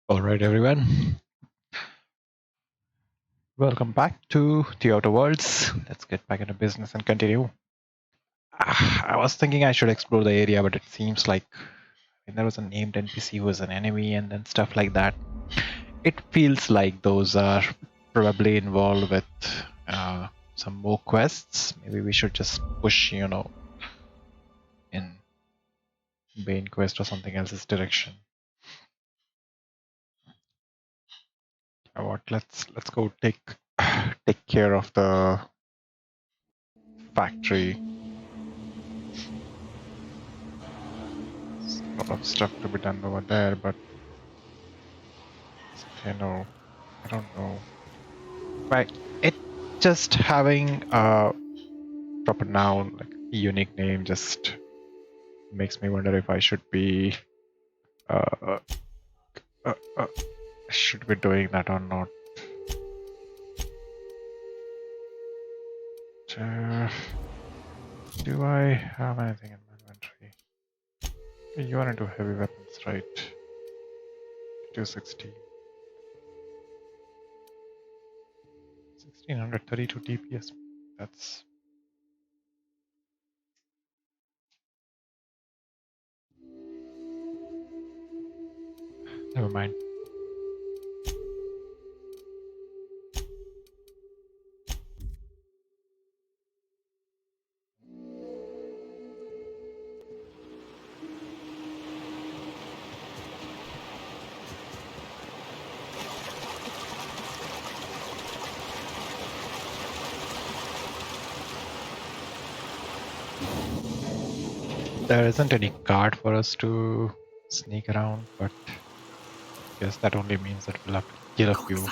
All right, everyone. Welcome back to the Outer Worlds. Let's get back into business and continue. I was thinking I should explore the area, but it seems like there was a named NPC who was an enemy and then stuff like that. It feels like those are probably involved with some more quests. Maybe we should just push, in Bane quest or something else's direction. What? Let's go take care of the factory. A lot of stuff to be done over there, but no, I don't know. Right, it just having a proper noun, like a unique name, just makes me wonder if I uh, uh, uh, should be doing that or not. Uh, do I have anything in my inventory? You are into heavy weapons, right? 260. 1632 DPS. That's never mind. There isn't any card for us to sneak around, but I guess that only means that we'll have to kill a few.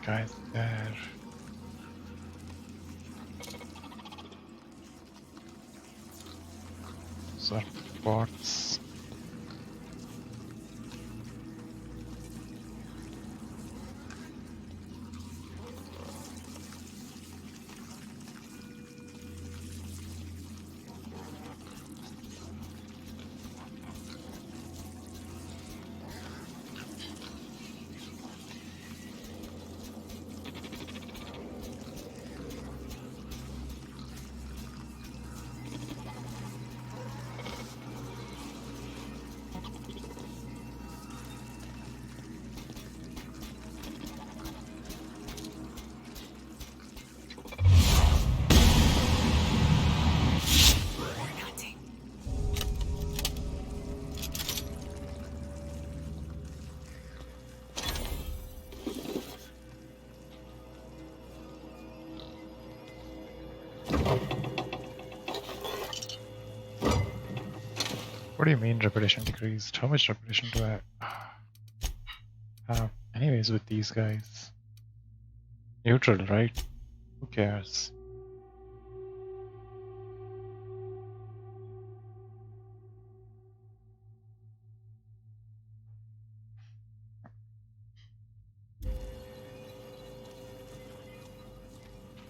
Guys there. Sort of bots. What do you mean reputation decreased? How much reputation do I have? Anyways, with these guys. Neutral, right? Who cares?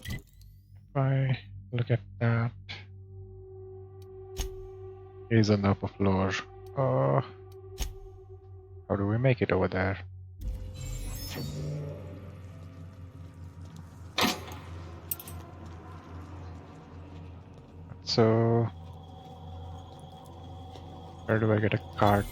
If I look at that, he's on the upper floor. Uh, how do we make it over there? So, where do I get a card?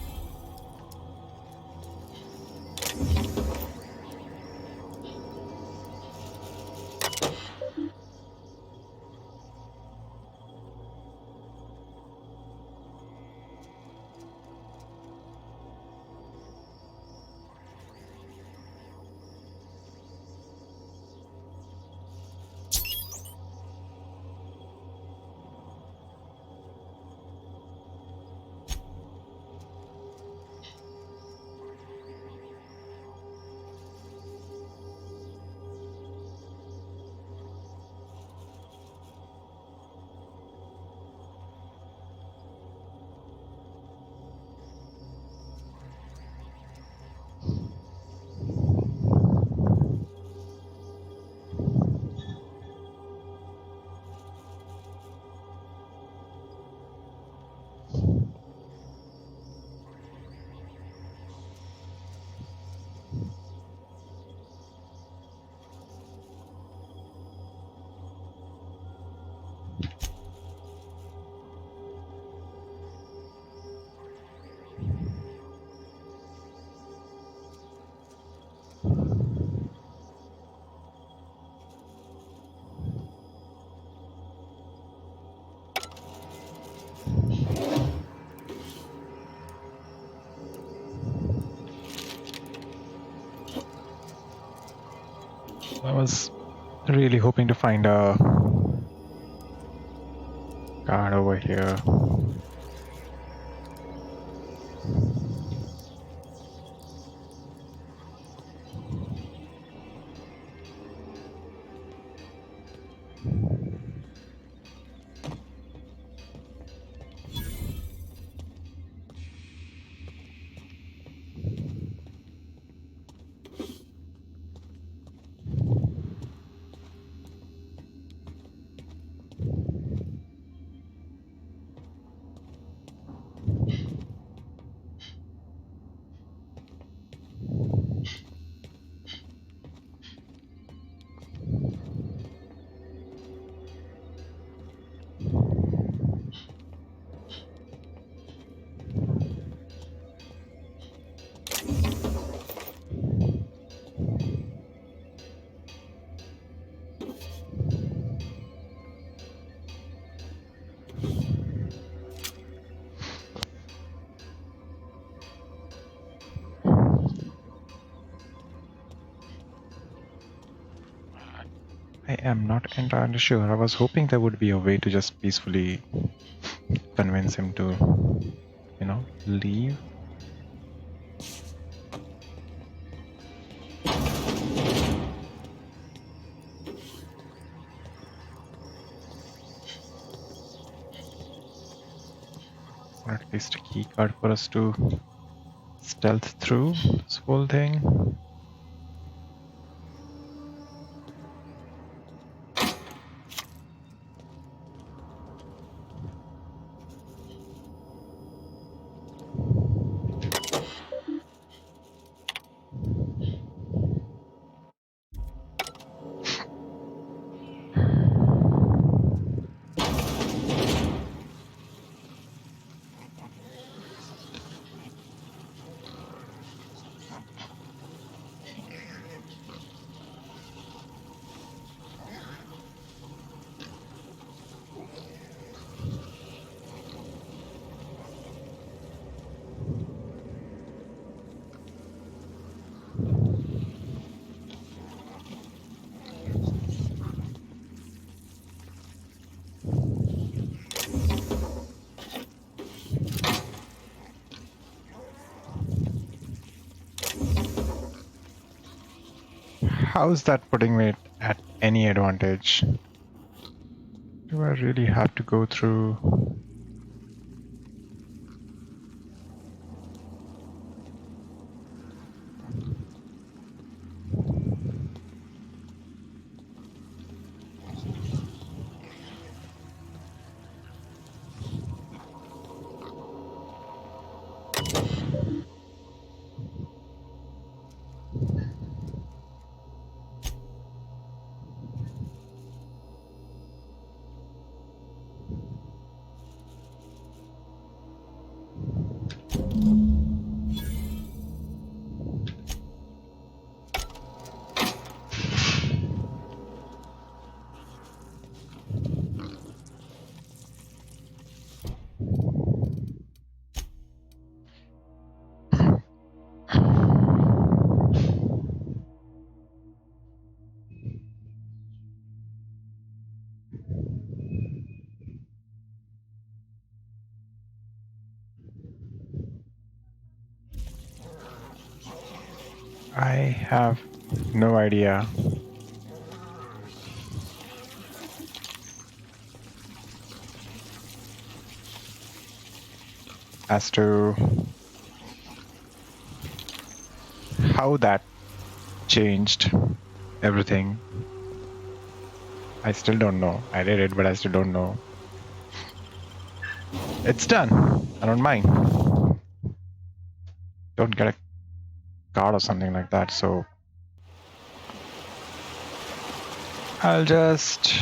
I was really hoping to find a card over here. I am not entirely sure. I was hoping there would be a way to just peacefully convince him to, leave. Or at least a key card for us to stealth through this whole thing. How's that putting me at any advantage? Do I really have to go through? I have no idea as to how that changed everything. I still don't know. I did it, but I still don't know. It's done. I don't mind. Don't get a card or something like that, so I'll just,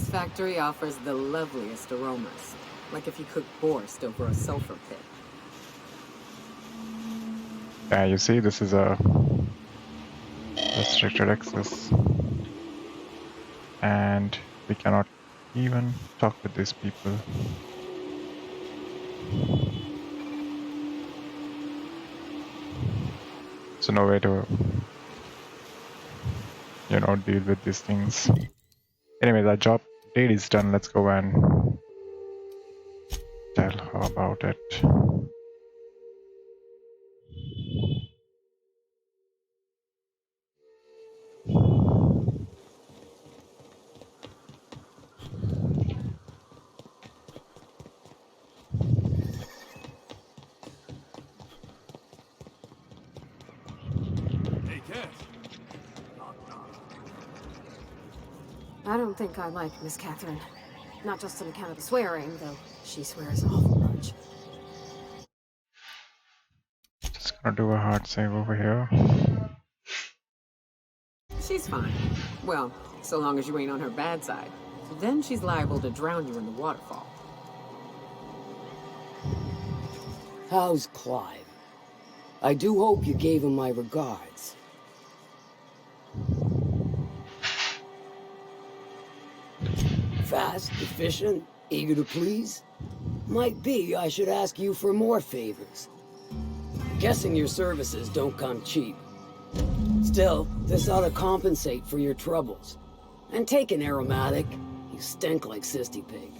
factory offers the loveliest aromas. Like if you cook borscht over a sulfur pit. Yeah, you see, this is a restricted access. And we cannot even talk with these people. So no way to, deal with these things. Anyway, the job date is done. Let's go and tell her about it. Hey, Cass. I don't think I like Miss Catherine. Not just on account of the swearing, though she swears an awful bunch. Just gonna do a hard save over here. She's fine. Well, so long as you ain't on her bad side. Then she's liable to drown you in the waterfall. How's Clive? I do hope you gave him my regards. Fast, efficient, eager to please? Might be I should ask you for more favors. Guessing your services don't come cheap. Still, this ought to compensate for your troubles. And take an aromatic. You stink like Sisty Pig.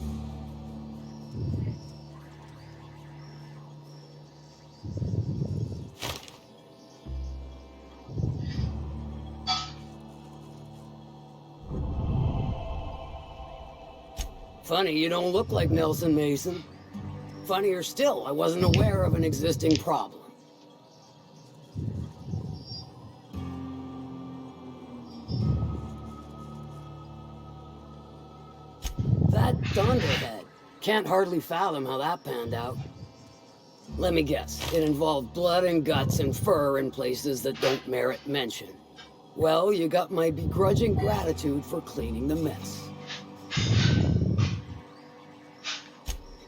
Funny, you don't look like Nelson Mason. Funnier still, I wasn't aware of an existing problem. That Thunderhead. Can't hardly fathom how that panned out. Let me guess, it involved blood and guts and fur in places that don't merit mention. Well, you got my begrudging gratitude for cleaning the mess.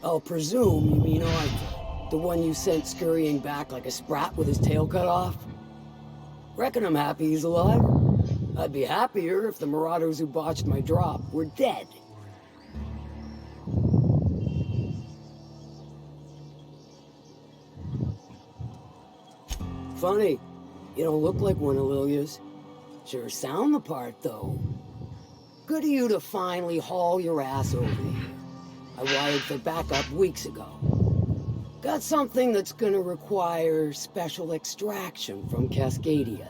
I'll presume you mean Arthur, the one you sent scurrying back like a sprat with his tail cut off? Reckon I'm happy he's alive. I'd be happier if the marauders who botched my drop were dead. Funny, you don't look like one of Lilia's. Sure sound the part, though. Good of you to finally haul your ass over here. I wired for backup weeks ago. Got something that's gonna require special extraction from Cascadia.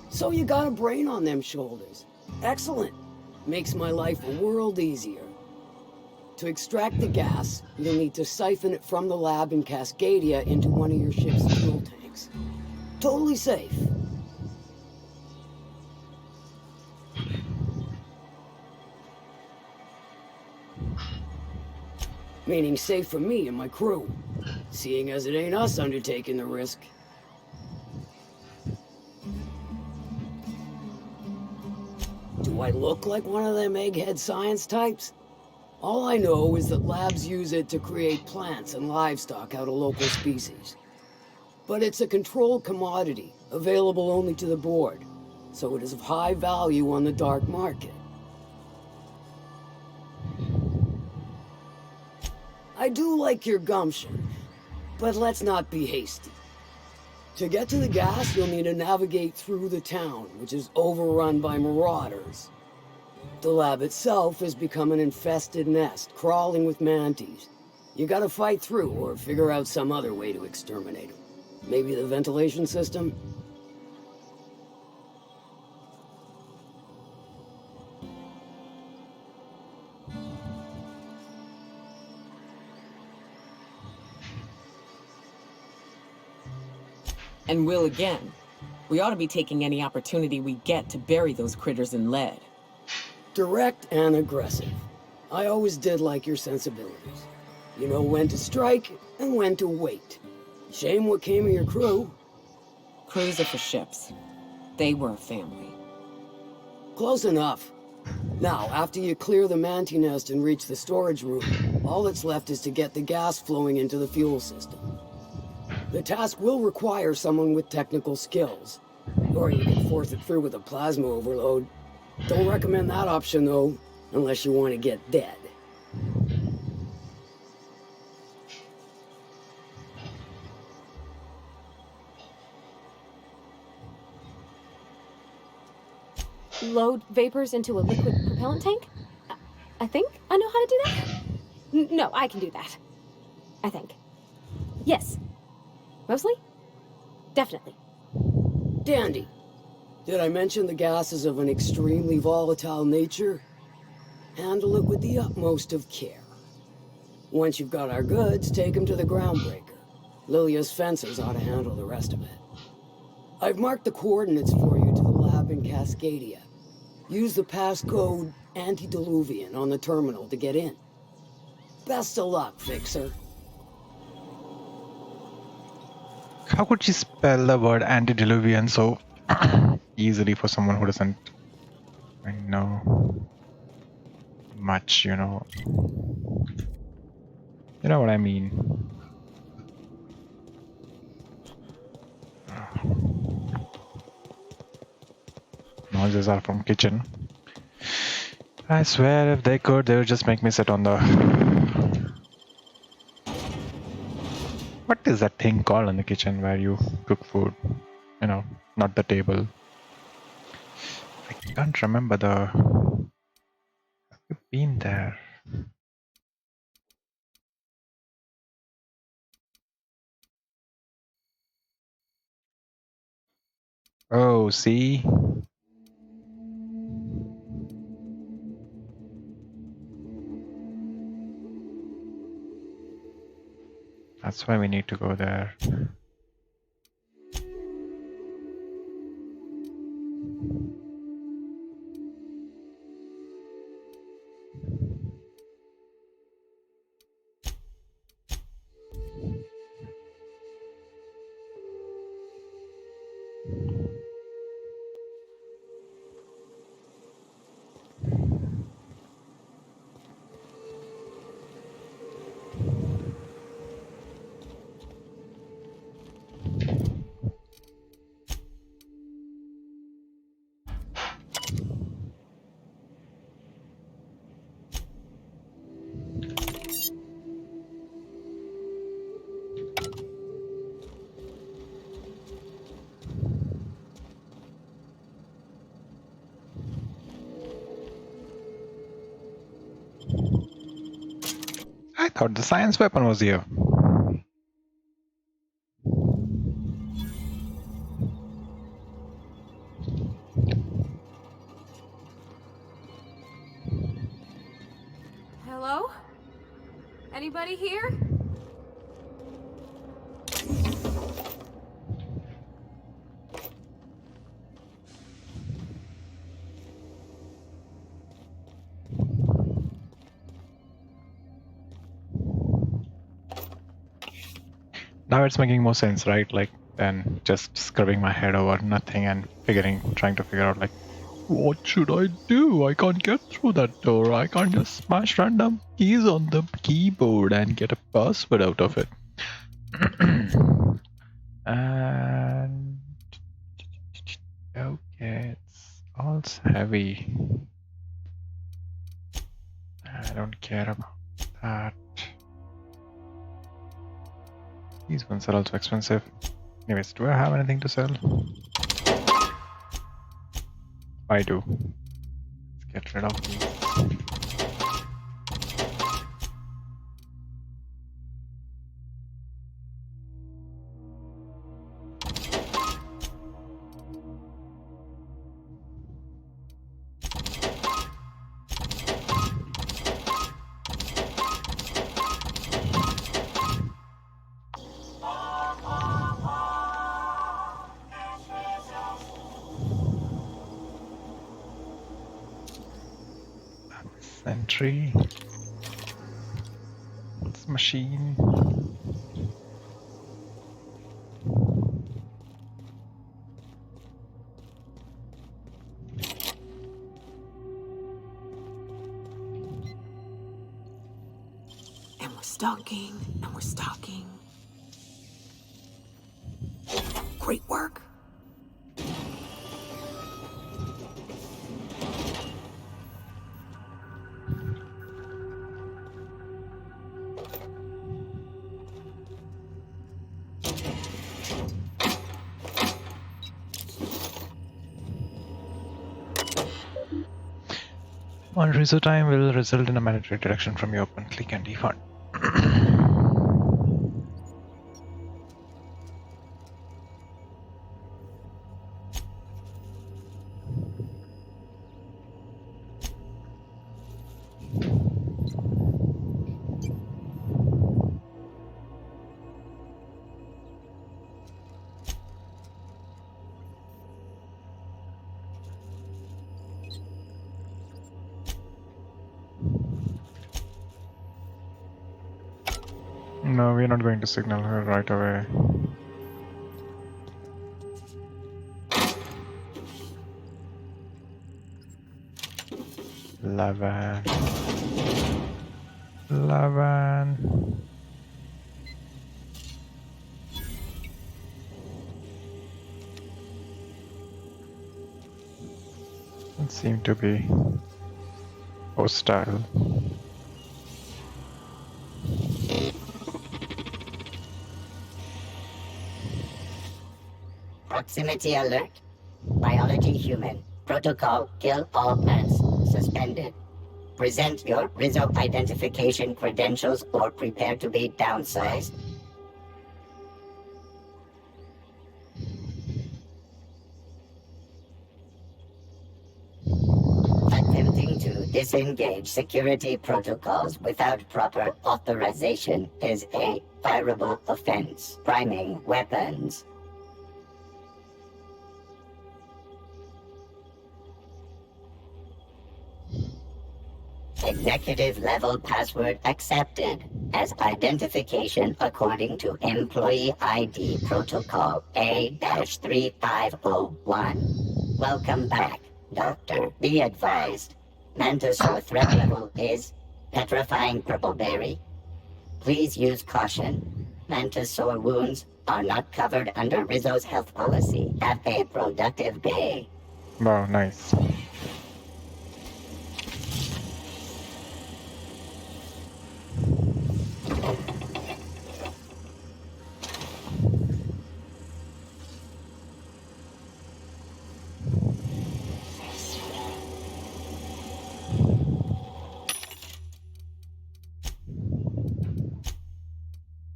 So you got a brain on them shoulders. Excellent. Makes my life a world easier. To extract the gas, you'll need to siphon it from the lab in Cascadia into one of your ship's fuel tanks. Totally safe. Meaning safe for me and my crew, seeing as it ain't us undertaking the risk. Do I look like one of them egghead science types? All I know is that labs use it to create plants and livestock out of local species. But it's a controlled commodity, available only to the board, so it is of high value on the dark market. I do like your gumption, but let's not be hasty. To get to the gas, you'll need to navigate through the town, which is overrun by marauders. The lab itself has become an infested nest, crawling with mantis. You gotta fight through, or figure out some other way to exterminate them. Maybe the ventilation system? And will again. We ought to be taking any opportunity we get to bury those critters in lead. Direct and aggressive. I always did like your sensibilities. You know when to strike and when to wait. Shame what came of your crew. Crews are for ships. They were a family. Close enough. Now, after you clear the Manti nest and reach the storage room, all that's left is to get the gas flowing into the fuel system. The task will require someone with technical skills. Or you can force it through with a plasma overload. Don't recommend that option, though, unless you want to get dead. Load vapors into a liquid propellant tank? I think I know how to do that. No, I can do that. I think. Yes. Mostly? Definitely. Dandy. Did I mention the gas is of an extremely volatile nature? Handle it with the utmost of care. Once you've got our goods, take them to the groundbreaker. Lilia's fencers ought to handle the rest of it. I've marked the coordinates for you to the lab in Cascadia. Use the passcode Antediluvian on the terminal to get in. Best of luck, Fixer. How could she spell the word antediluvian so easily for someone who doesn't know much, you know? You know what I mean? Noises are from kitchen. I swear if they could, they would just make me sit on the... What is that thing called in the kitchen where you cook food? You know, not the table. I can't remember the... Have you been there? Oh, see? That's why we need to go there. I thought the science weapon was here. Hello? Anybody here? Now it's making more sense, right? Like, than just scrubbing my head over nothing and trying to figure out, like, what should I do? I can't get through that door. I can't just smash random keys on the keyboard and get a password out of it. And okay, it's all heavy. I don't care about that. These ones are also expensive. Anyways, do I have anything to sell? I do. Let's get rid of these. Sentry. It's machine. stalking, and we're stalking. Great work. One reso time will result in a mandatory deduction from your open click and defund. No, we're not going to signal her right away. Eleven. It seemed to be hostile. Proximity alert. Biology human. Protocol kill all plants. Suspended. Present your Rizzo identification credentials or prepare to be downsized. Attempting to disengage security protocols without proper authorization is a fireable offense. Priming weapons. Executive level password accepted as identification according to employee ID protocol A-3501. Welcome back, Doctor. Be advised. Mantisaur threat level is petrifying purpleberry. Please use caution. Mantisaur wounds are not covered under Rizzo's health policy. Have a productive day. Wow, nice.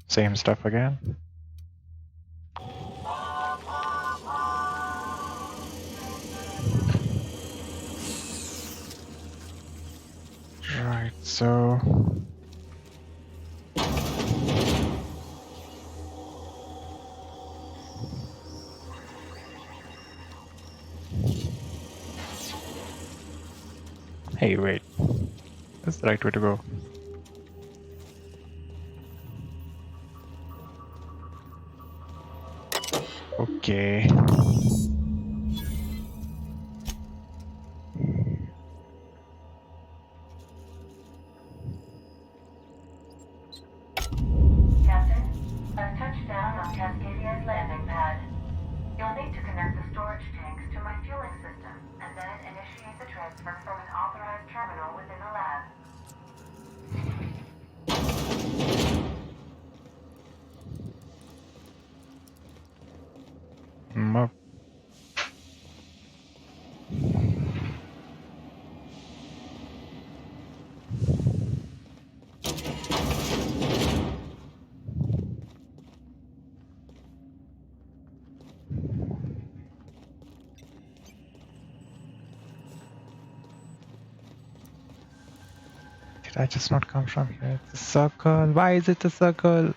Same stuff again. Right, so hey, wait. That's the right way to go. Okay. Captain, I've touched down on Cascadia's landing pad. You'll need to connect the storage tanks to my fueling system, and then initiate the transfer from an authorized terminal within the lab. Up. Did I just not come from here? It's a circle. Why is it a circle?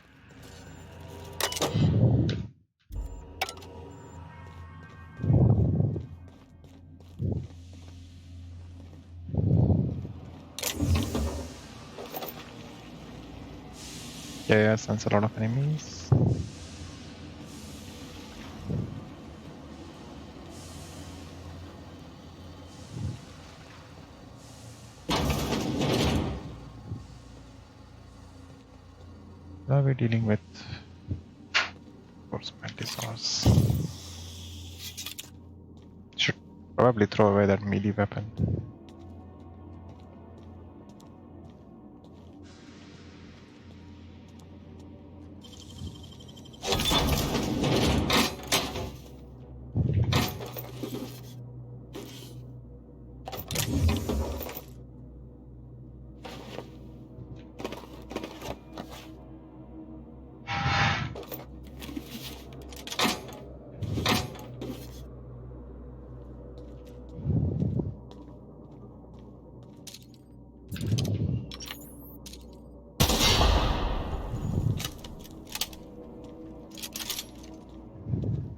Yeah, sense a lot of enemies. are we dealing with? Force mantisaurs. Should probably throw away that melee weapon.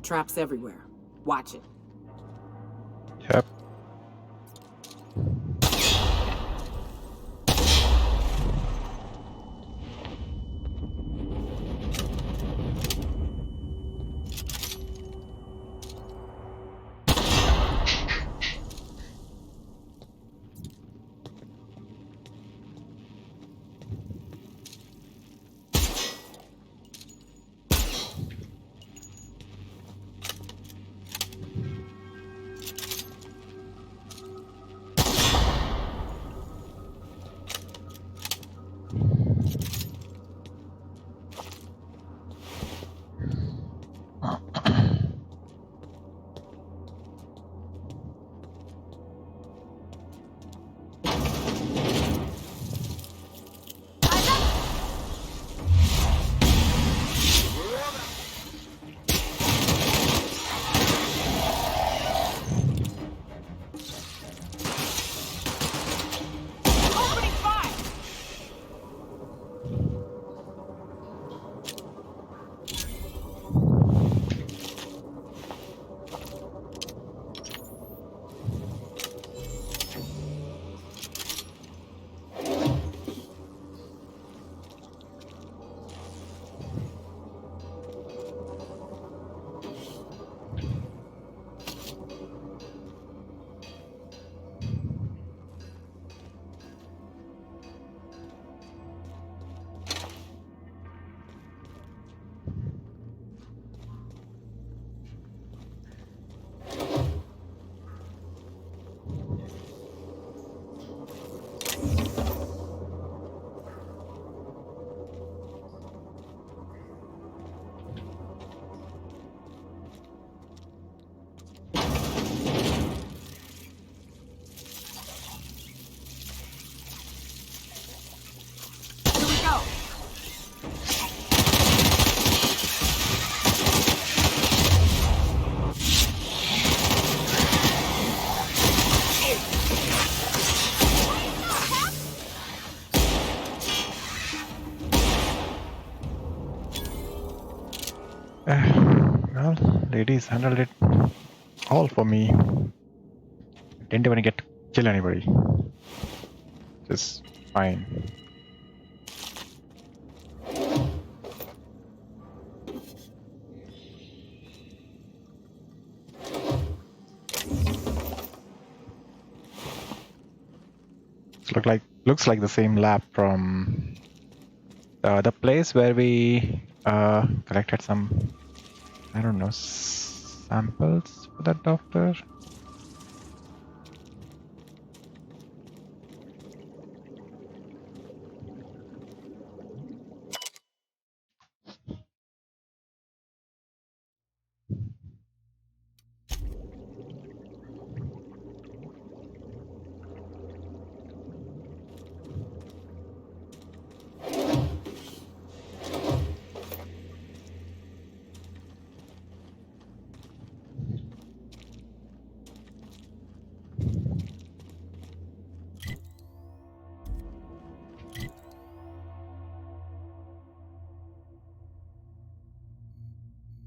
Traps everywhere. Watch it. Yep. Here we go. Well, ladies handled it all for me. Didn't even get to kill anybody. Just fine. Looks like the same lab from the other place where we collected some, I don't know, samples for that doctor.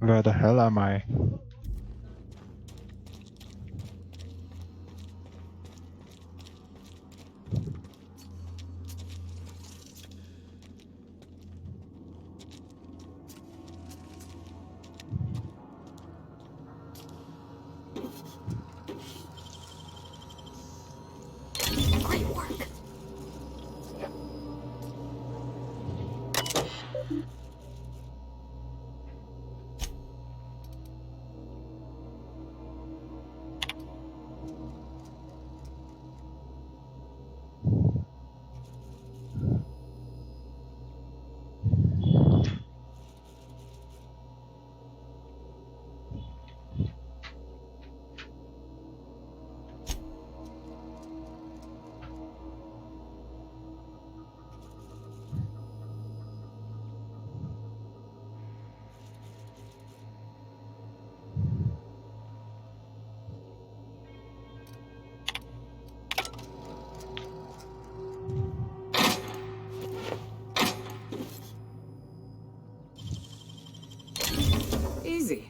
Where the hell am I? Great work. easy.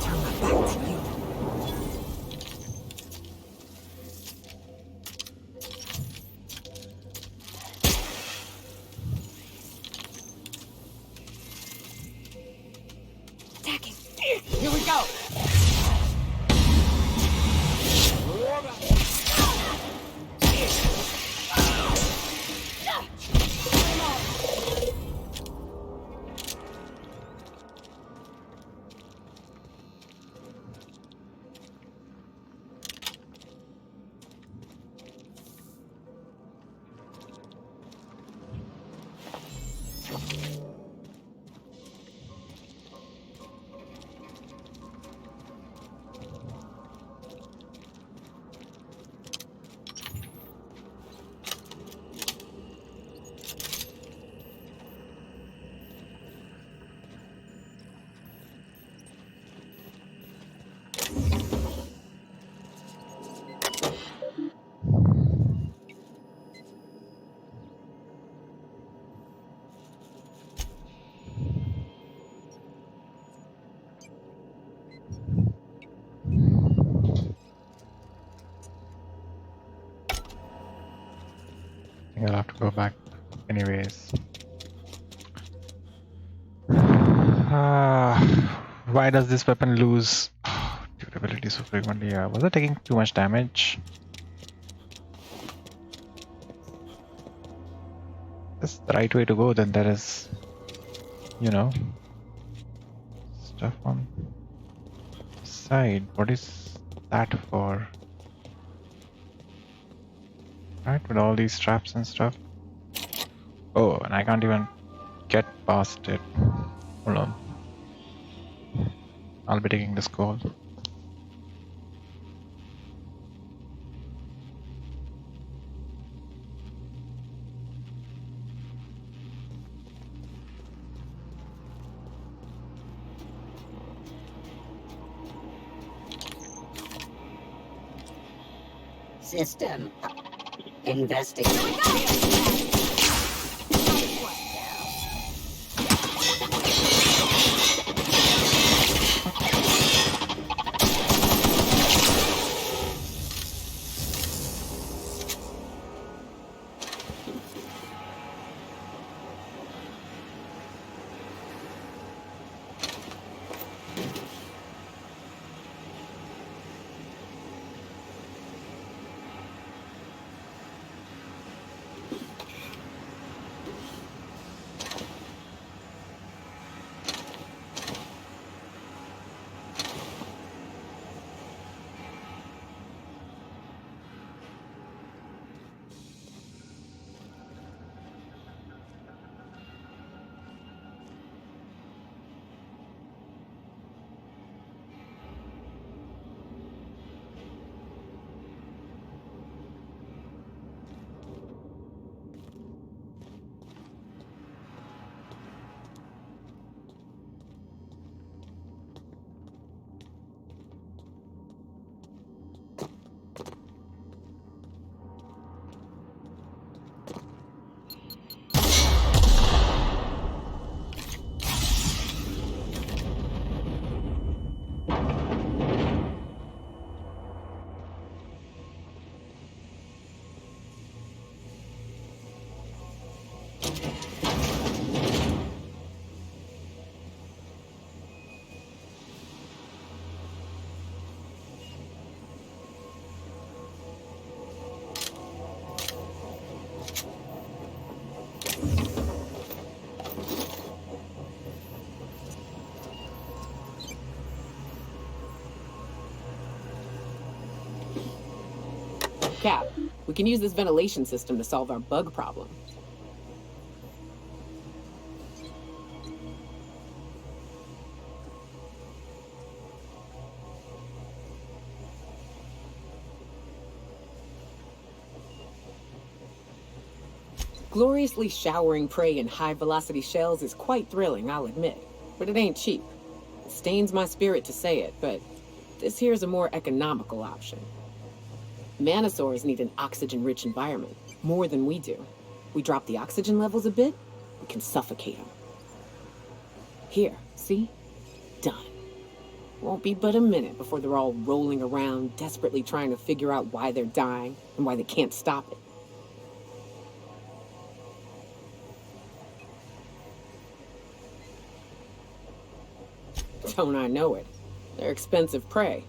Turn my back to you. Attacking. Here we go. I think I'll have to go back anyways. Why does this weapon lose durability so frequently? Was I taking too much damage? That's the right way to go. Then there is, you know, stuff on the side. What is that for? Right, with all these straps and stuff. Oh, and I can't even get past it. Hold on. I'll be taking this call. System investigate. Cap, we can use this ventilation system to solve our bug problem. Gloriously showering prey in high-velocity shells is quite thrilling, I'll admit. But it ain't cheap. It stains my spirit to say it, but this here's a more economical option. Manosaurs need an oxygen-rich environment, more than we do. We drop the oxygen levels a bit, we can suffocate them. Here, see? Done. Won't be but a minute before they're all rolling around, desperately trying to figure out why they're dying and why they can't stop it. Don't I know it? They're expensive prey.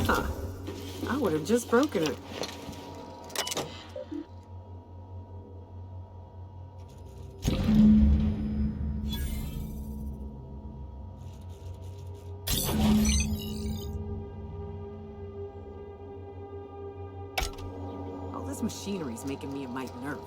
Huh. I would have just broken it. All this machinery's making me a mite nervous.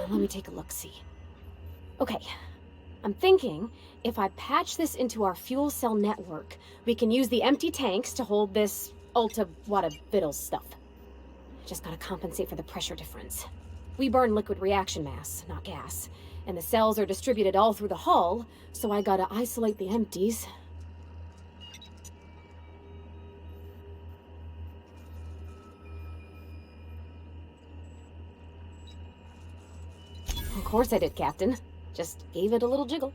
Let me take a look-see. Okay, I'm thinking if I patch this into our fuel cell network, we can use the empty tanks to hold this ulta-wada-viddle stuff. Just gotta compensate for the pressure difference. We burn liquid reaction mass, not gas, and the cells are distributed all through the hull, so I gotta isolate the empties. Of course I did, Captain. Just gave it a little jiggle.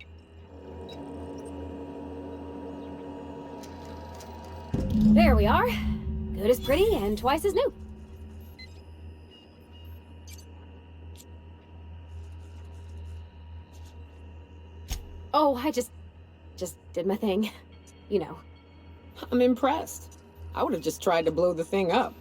There we are. Good as pretty and twice as new. Oh, I just did my thing. You know. I'm impressed. I would have just tried to blow the thing up.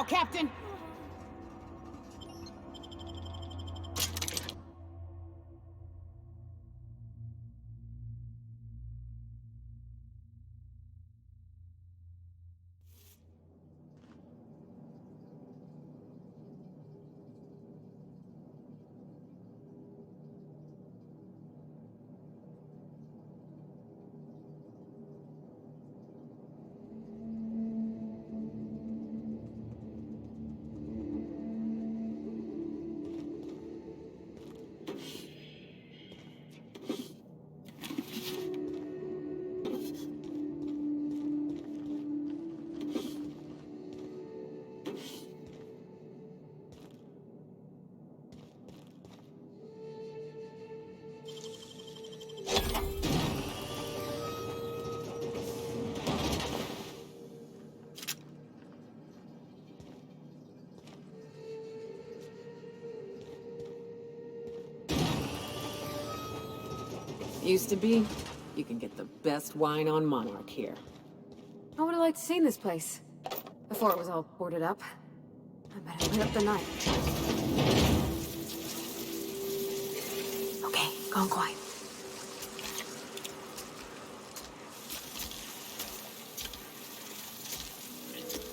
now, Captain! Used to be, you can get the best wine on Monarch here. I would have liked to see this place. Before it was all boarded up. I bet it lit up the night. Okay, gone quiet.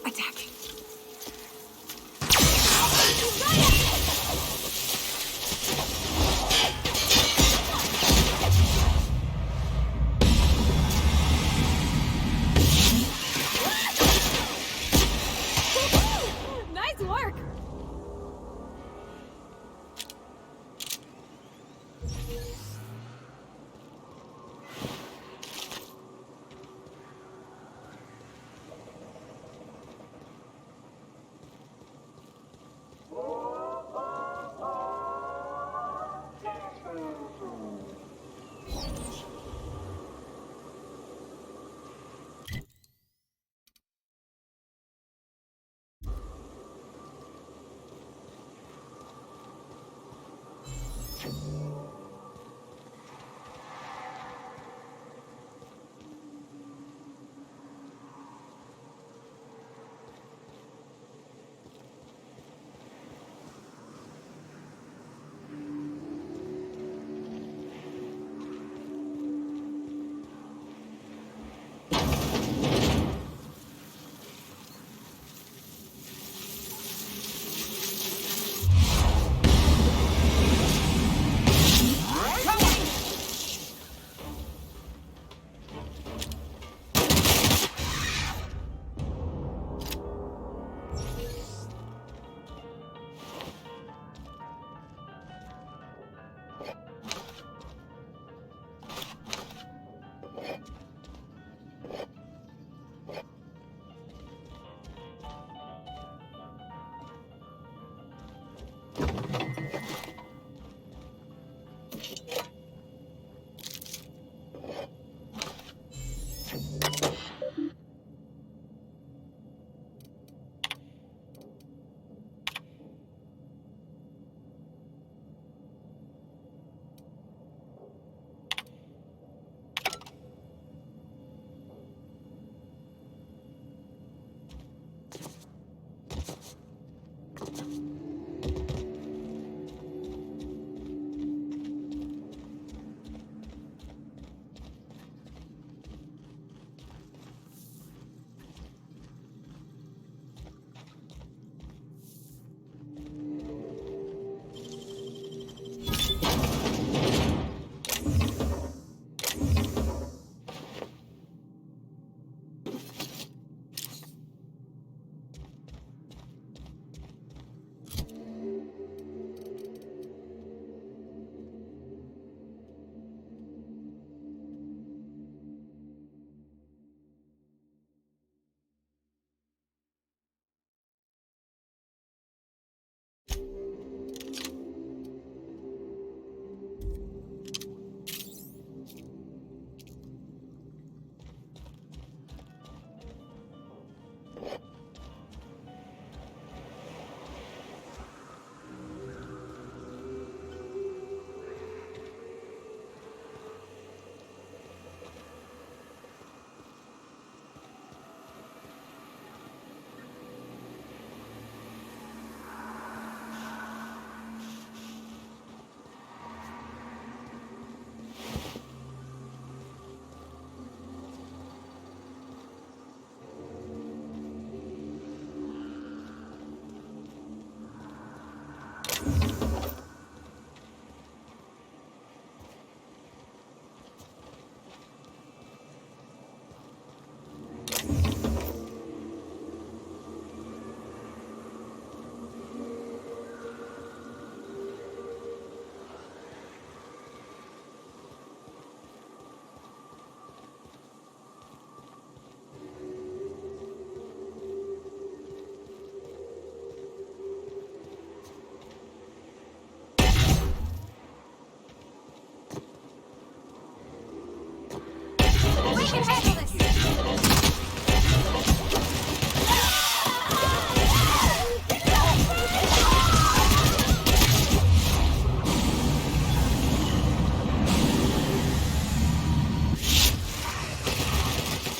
Attacking. Nice work!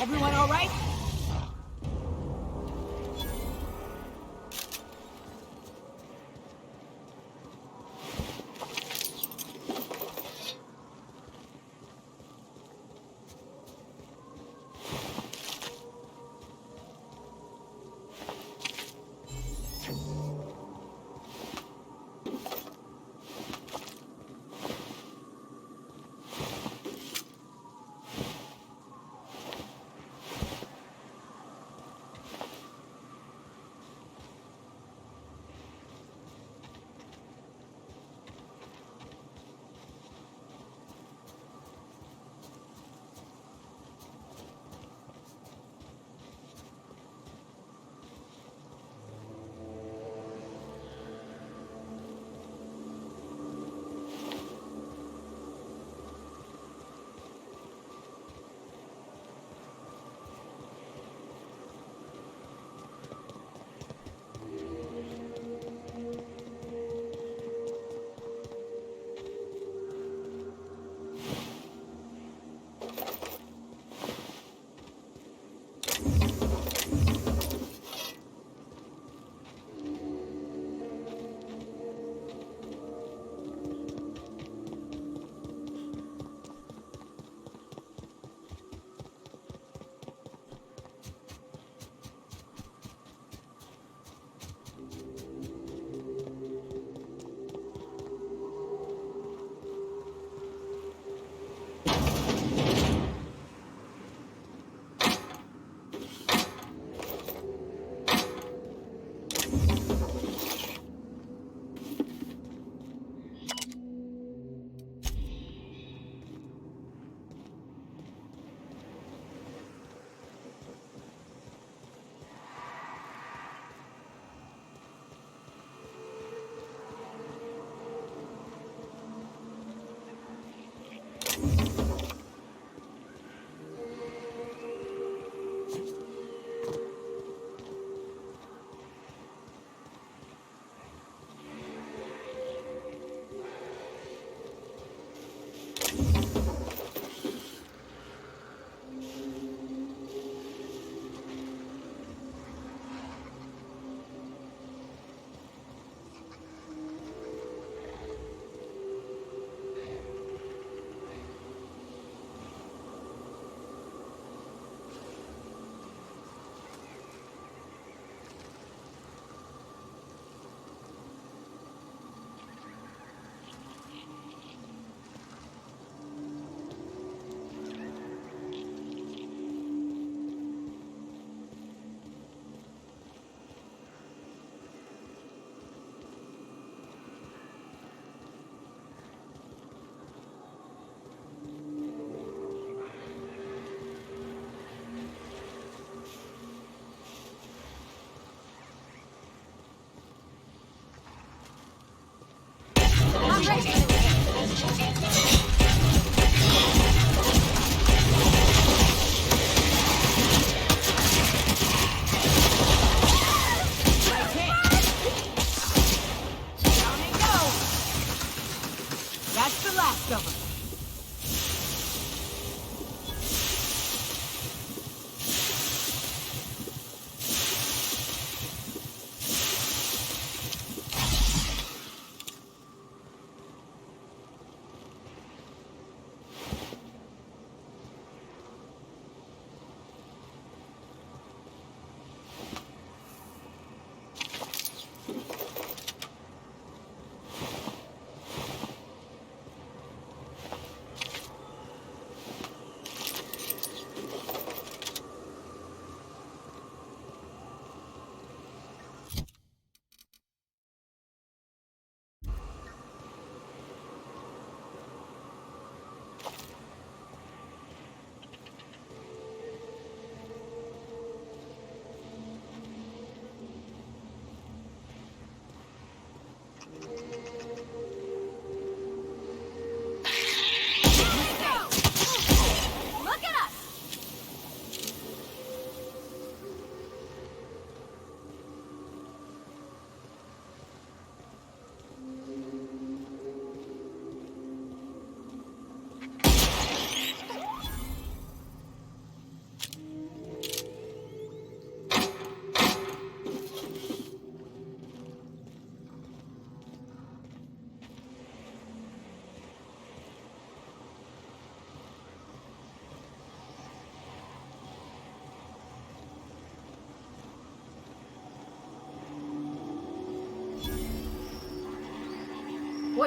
Everyone all right?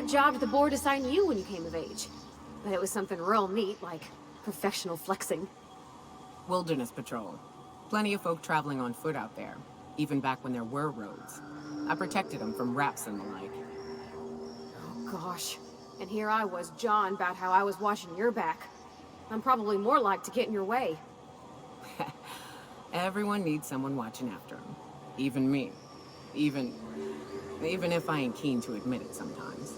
what job did the board assign you when you came of age. But it was something real neat, like professional flexing. Wilderness patrol. Plenty of folk traveling on foot out there, even back when there were roads. I protected them from raps and the like. Oh gosh. And here I was jawing about how I was watching your back. I'm probably more like to get in your way. Everyone needs someone watching after them. Even me. Even if I ain't keen to admit it sometimes.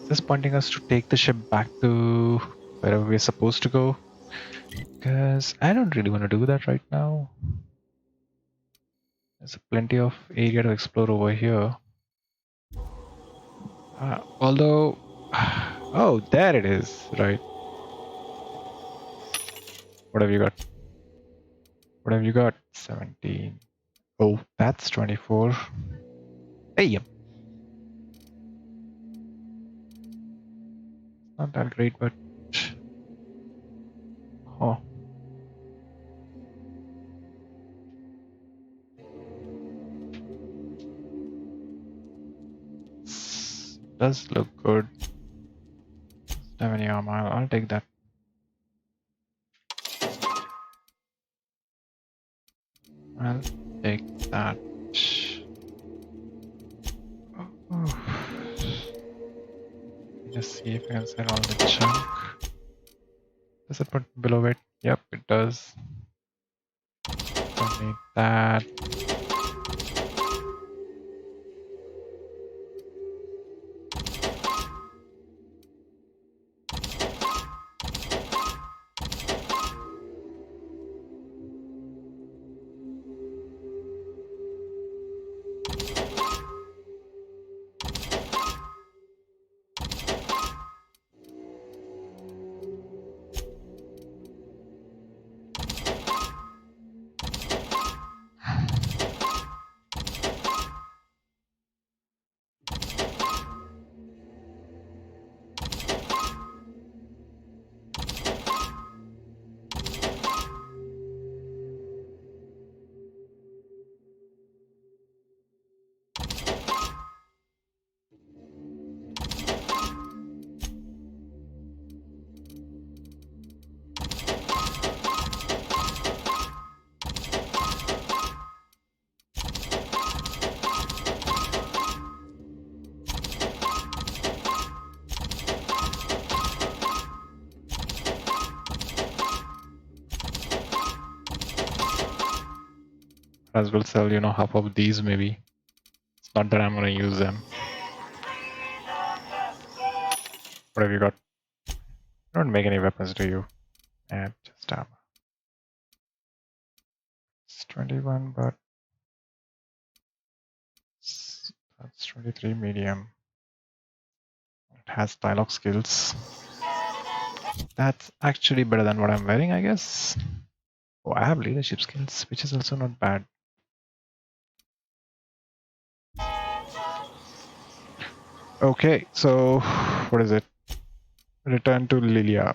Is this pointing us to take the ship back to wherever we're supposed to go? Because I don't really want to do that right now. There's plenty of area to explore over here. Although, oh, there it is, right? What have you got? What have you got? 17. Oh, that's 24. Hey, yep. Not that great, but oh, does look good. 70 armor. I'll take that. I'll take that. Oh. Just see if I can sell all the junk. Does it put below it? Yep, it does. Don't need that. As well sell, half of these maybe. It's not that I'm gonna use them. What have you got? You don't make any weapons, do you? And just ammo. It's 21, but that's 23 medium. It has dialogue skills. That's actually better than what I'm wearing, I guess. Oh, I have leadership skills, which is also not bad. Okay, so what is it? Return to Lilia.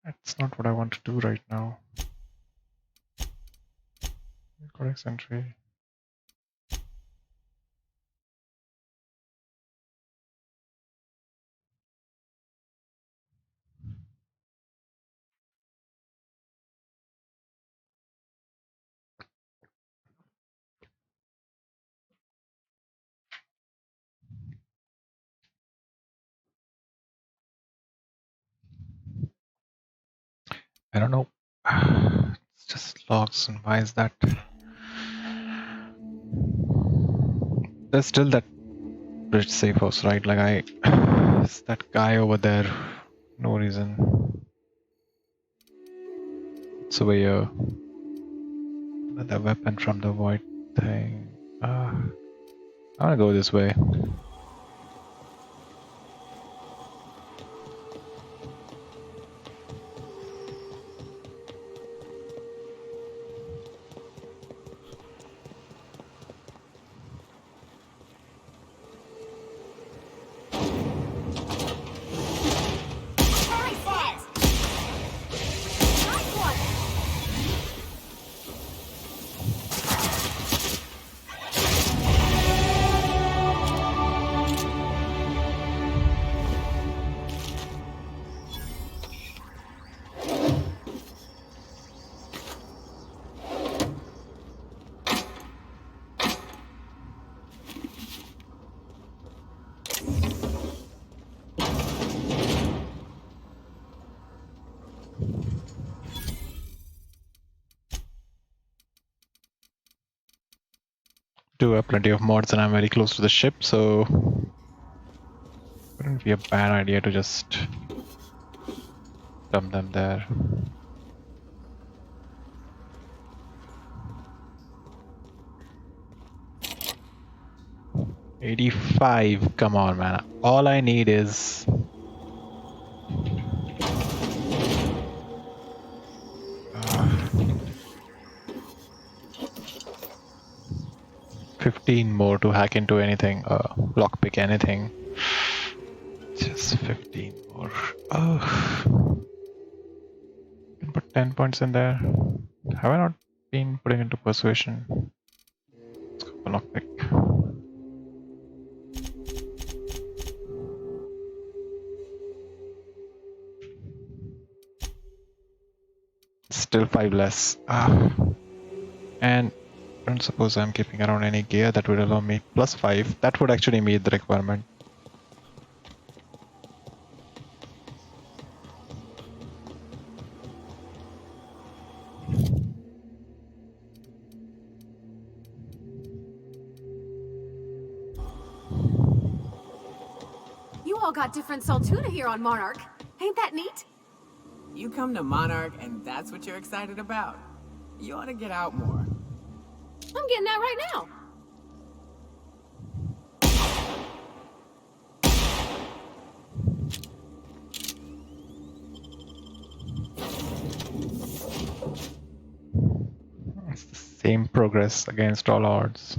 That's not what I want to do right now. Codex entry. I don't know. It's just logs, and why is that? There's still that bridge safe house, right? Like it's that guy over there. No reason. It's over here. The weapon from the void thing. I wanna go this way. do have plenty of mods and I'm very close to the ship, so wouldn't be a bad idea to just dump them there. $85, come on man. All I need is 15 more to hack into anything, lockpick anything. Just 15 more. Oh, can put 10 points in there. Have I not been putting into persuasion? Let's go for lockpick. Still 5 less. And I don't suppose I'm keeping around any gear that would allow me plus 5. That would actually meet the requirement. You all got different Saltuna here on Monarch. Ain't that neat? You come to Monarch and that's what you're excited about? You ought to get out more. I'm getting out right now. It's the same progress against all odds.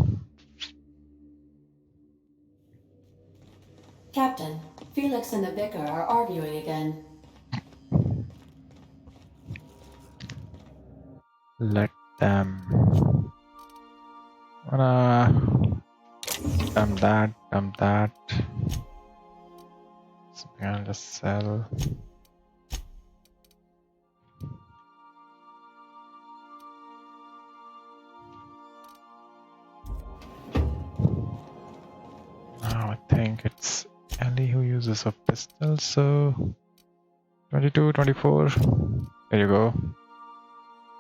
Captain, Felix and the Vicar are arguing again. Let them. Dump that. Something I'll just sell. Now I think it's Ellie who uses a pistol, so 22, 24. There you go.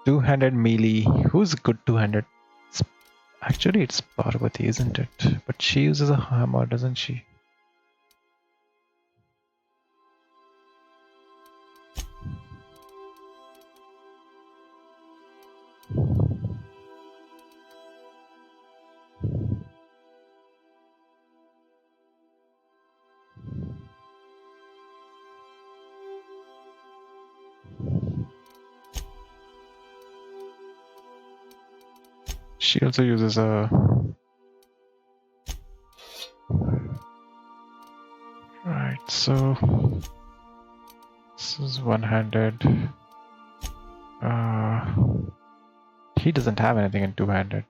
Two-handed melee. Who's good two-handed? Actually, it's Parvati, isn't it? But she uses a hammer, doesn't she? She also uses a... Right, so... This is one-handed. He doesn't have anything in two-handed.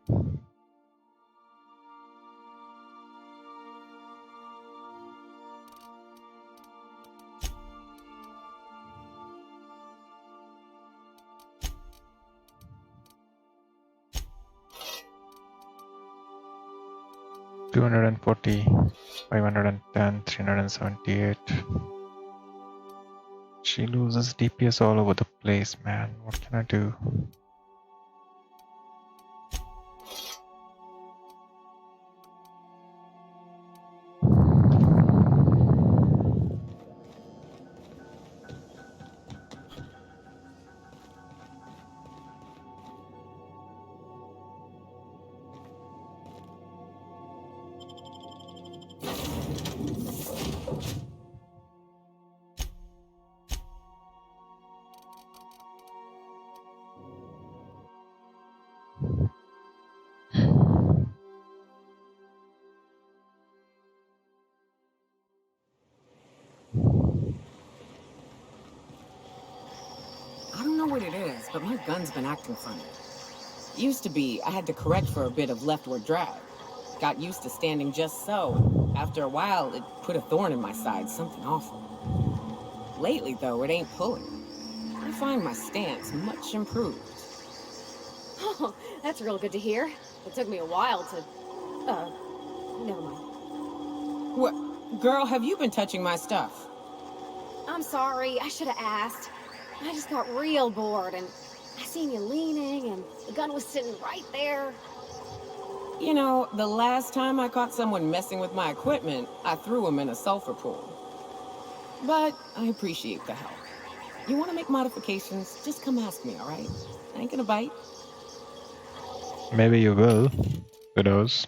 $240, $510, $378. She loses DPS all over the place, man. What can I do? I don't know what it is, but my gun's been acting funny. Used to be, I had to correct for a bit of leftward drag. Got used to standing just so. After a while, it put a thorn in my side, something awful. Lately, though, it ain't pulling. I find my stance much improved. Oh, that's real good to hear. It took me a while to... never mind. What? Girl, have you been touching my stuff? I'm sorry, I should have asked. I just got real bored, and I seen you leaning, and the gun was sitting right there. You know, the last time I caught someone messing with my equipment, I threw him in a sulfur pool. But I appreciate the help. You want to make modifications, just come ask me, all right? I ain't gonna bite. Maybe you will. Who knows?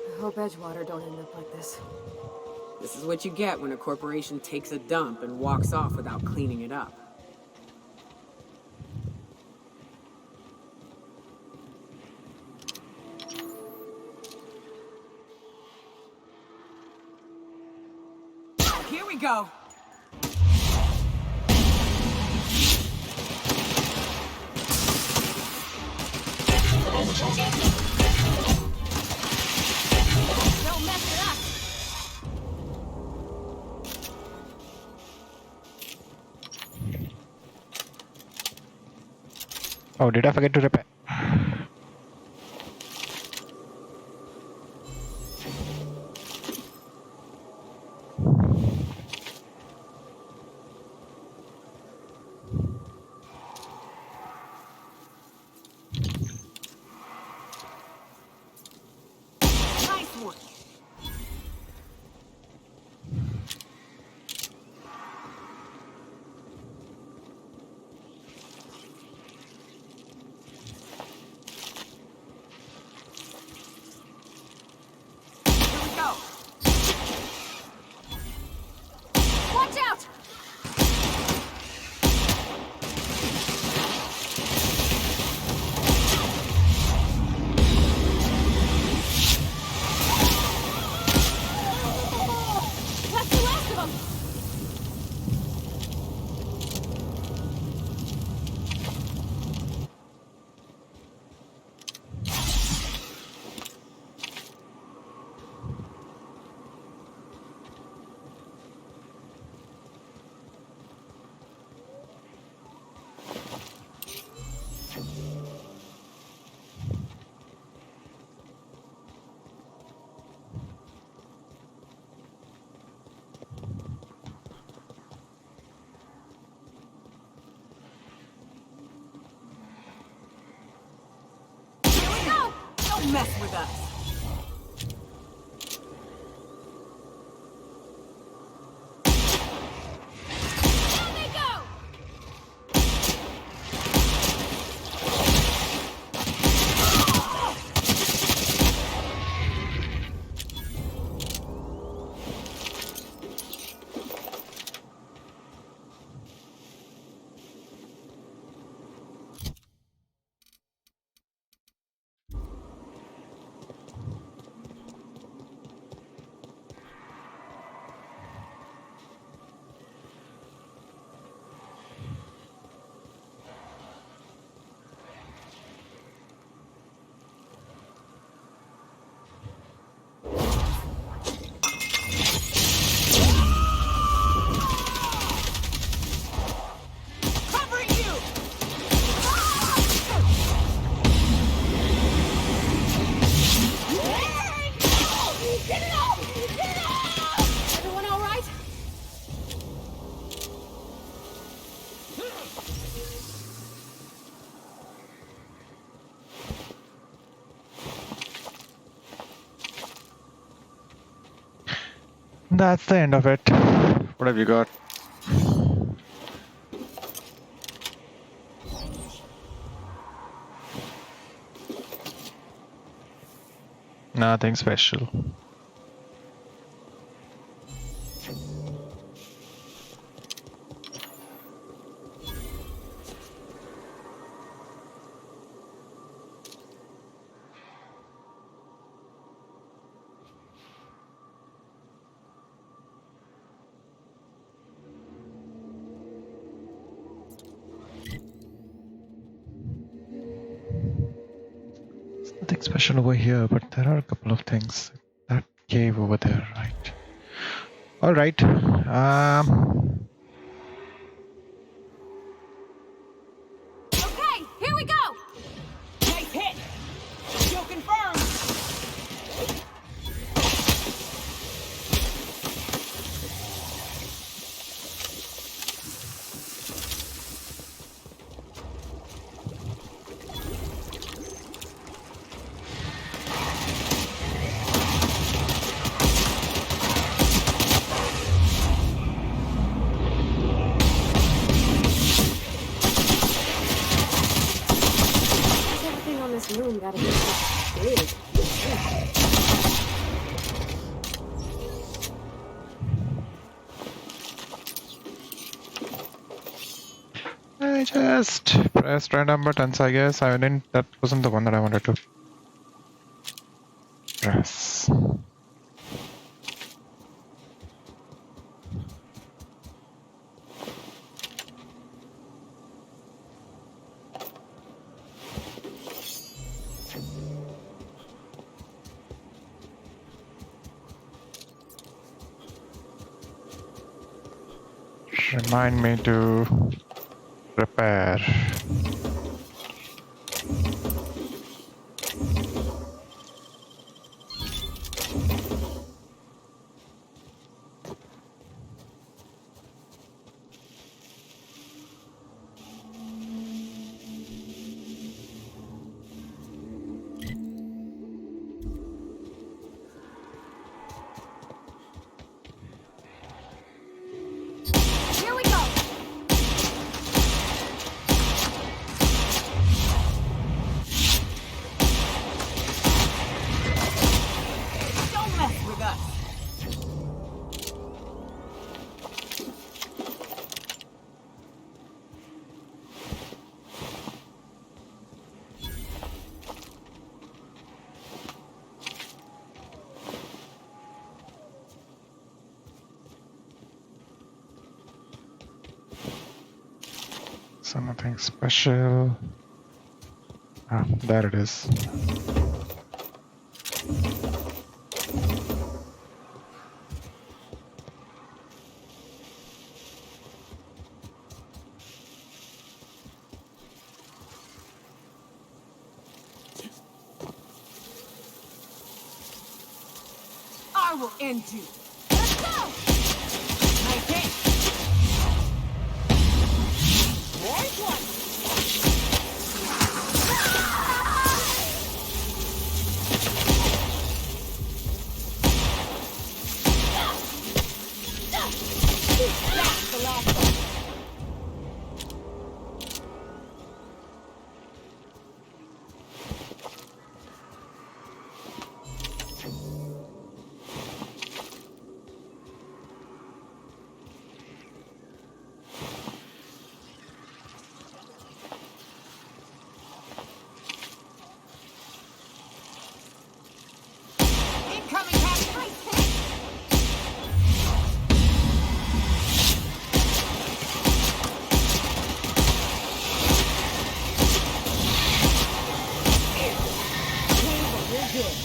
I hope Edgewater don't end up like this. This is what you get when a corporation takes a dump and walks off without cleaning it up. Here we go. Don't mess it up! Oh, did I forget to repair? Nice one. Here we go. Watch out! That's the last of them! Here we go. Don't mess with us. There they go! Covering you. Everyone all right? That's the end of it. What have you got? Nothing special. Nothing special over here, but there are a couple of things. That cave over there, right? All right. Okay, here we go! Nice hit! Kill confirmed! Everything on this room gotta be so big. I just pressed random buttons, I guess. I didn't. That wasn't the one that I wanted to press. Remind me to repair. Here we go! Don't mess with us! So nothing special. Ah, there it is. I will end you! Let's go! Nice hit! There's one! That's the last one! Incoming captain! You're good.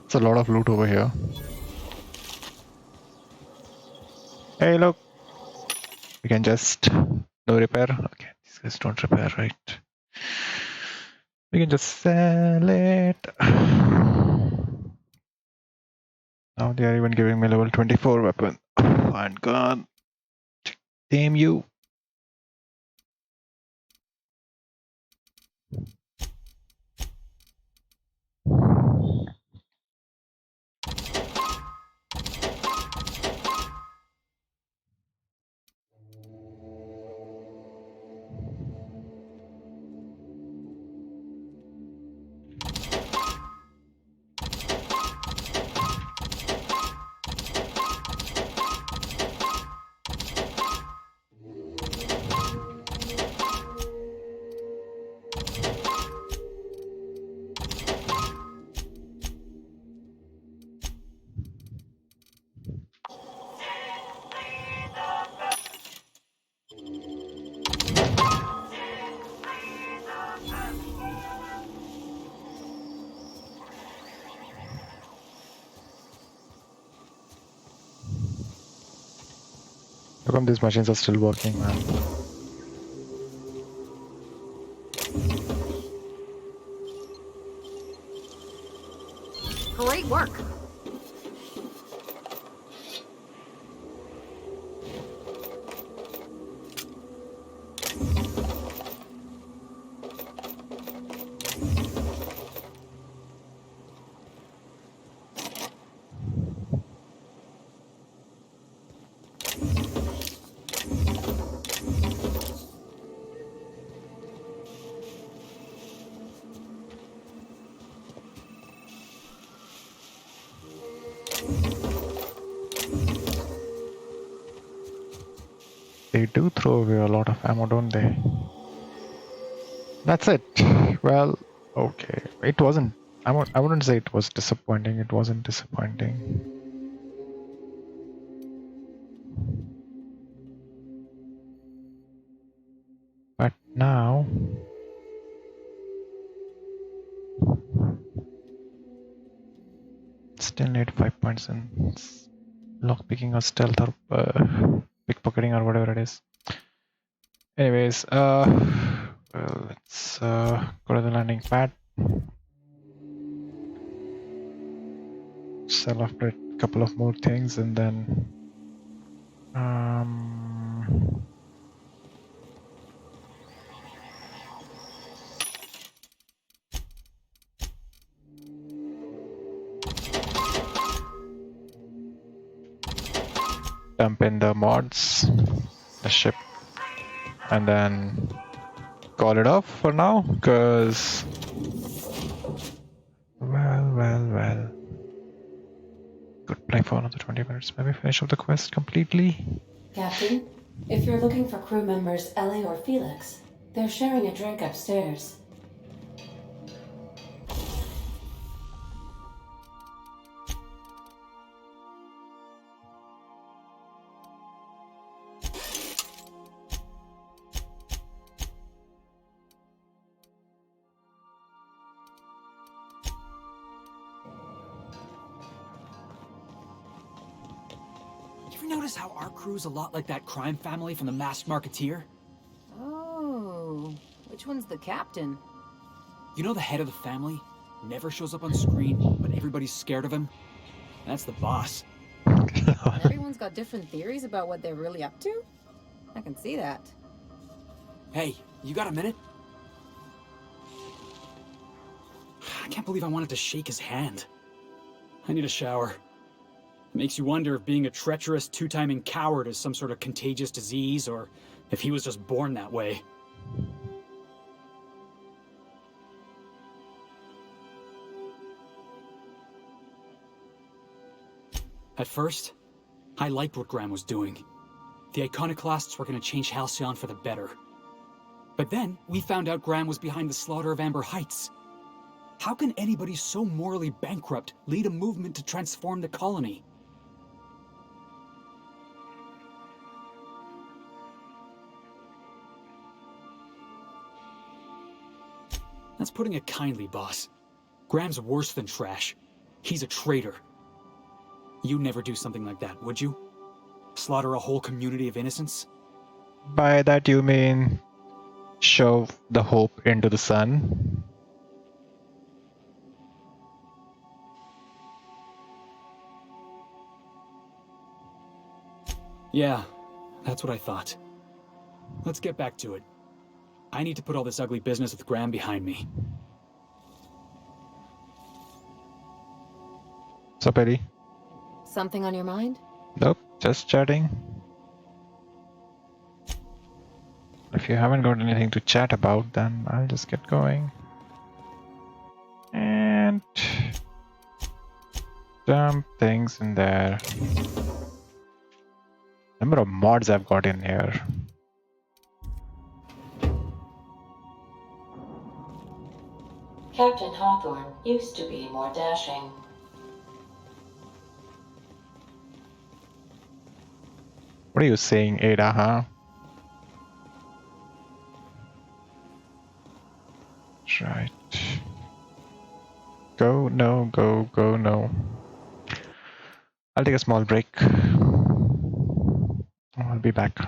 It's a lot of loot over here. Hey, look. We can just no repair. Okay, these guys don't repair, right? We can just sell it. Now they are even giving me level 24 weapon. Fine, God. Damn you. How come these machines are still working, man? Great work. They do throw away a lot of ammo, don't they? That's it. Well, okay. It wasn't. I wouldn't say it was disappointing. It wasn't disappointing. But now, still need 5 points in lockpicking or stealth or pickpocketing or whatever it is. Anyways, well, let's go to the landing pad. Sell off a couple of more things and then dump in the mods, the ship, and then call it off for now, because well, could play for another 20 minutes, maybe finish up the quest completely. Captain, if you're looking for crew members Ellie or Felix, they're sharing a drink upstairs. You ever notice how our crew's a lot like that crime family from The Masked Marketeer? Oh, which one's the captain? You know the head of the family? Never shows up on screen, but everybody's scared of him? That's the boss. Everyone's got different theories about what they're really up to? I can see that. Hey, you got a minute? I can't believe I wanted to shake his hand. I need a shower. It makes you wonder if being a treacherous, two-timing coward is some sort of contagious disease, or if he was just born that way. At first, I liked what Graham was doing. The Iconoclasts were going to change Halcyon for the better. But then, we found out Graham was behind the slaughter of Amber Heights. How can anybody so morally bankrupt lead a movement to transform the colony? That's putting it kindly, boss. Graham's worse than trash. He's a traitor. You'd never do something like that, would you? Slaughter a whole community of innocents? By that you mean shove the hope into the sun? Yeah, that's what I thought. Let's get back to it. I need to put all this ugly business with Graham behind me. So, Eddie? Something on your mind? Nope, just chatting. If you haven't got anything to chat about, then I'll just get going. And dump things in there. Number of mods I've got in here. Captain Hawthorne used to be more dashing. What are you saying, Ada, huh? Right. Go, no, go, no. I'll take a small break. I'll be back.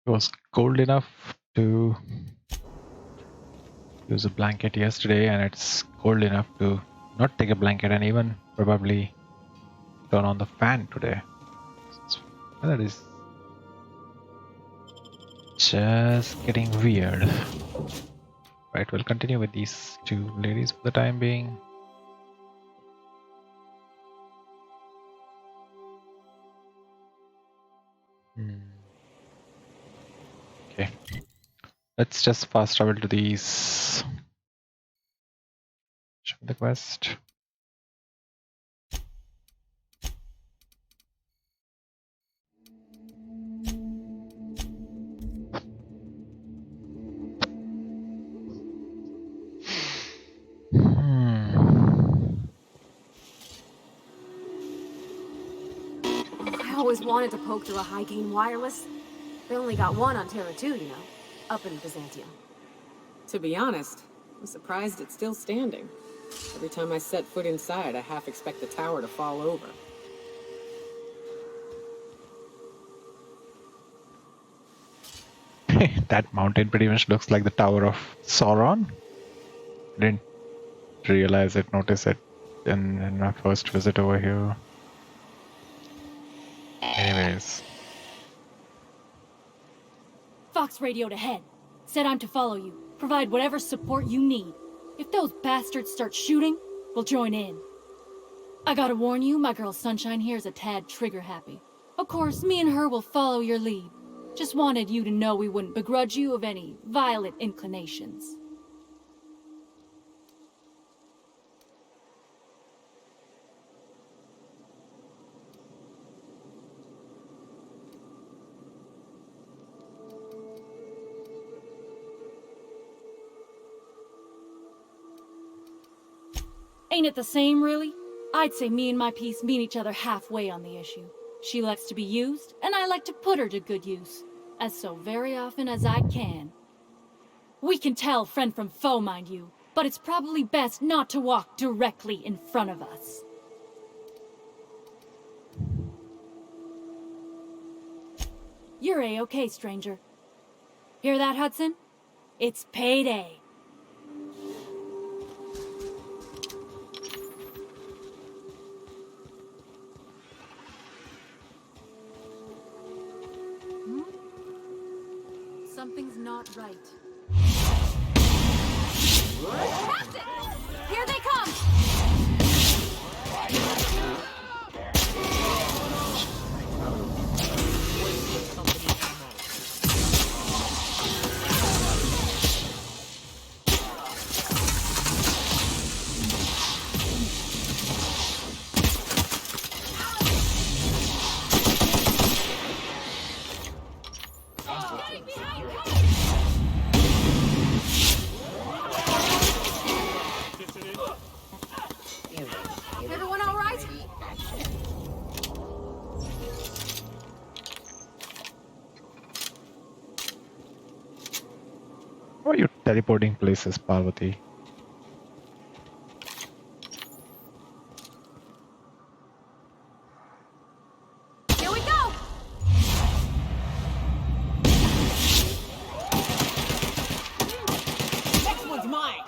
It was cold enough to use a blanket yesterday, and it's cold enough to not take a blanket and even probably turn on the fan today. That is just getting weird. Right, we'll continue with these two ladies for the time being. Okay, let's just fast travel to these. Show me the quest. I always wanted to poke through a high gain wireless. They only got one on Terra 2, you know, up in Byzantium. To be honest, I'm surprised it's still standing. Every time I set foot inside, I half expect the tower to fall over. That mountain pretty much looks like the Tower of Sauron. Didn't notice it in my first visit over here. Anyways. Fox radioed ahead. Said I'm to follow you. Provide whatever support you need. If those bastards start shooting, we'll join in. I gotta warn you, my girl Sunshine here's a tad trigger happy. Of course, me and her will follow your lead. Just wanted you to know we wouldn't begrudge you of any violent inclinations. Ain't it the same, really? I'd say me and my piece meet each other halfway on the issue. She likes to be used, and I like to put her to good use. As so very often as I can. We can tell friend from foe, mind you, but it's probably best not to walk directly in front of us. You're A-okay, stranger. Hear that, Hudson? It's payday. Something's not right. Captain! Here they come! Everyone all right? Why are you teleporting places, Parvati? Here we go! Next one's mine.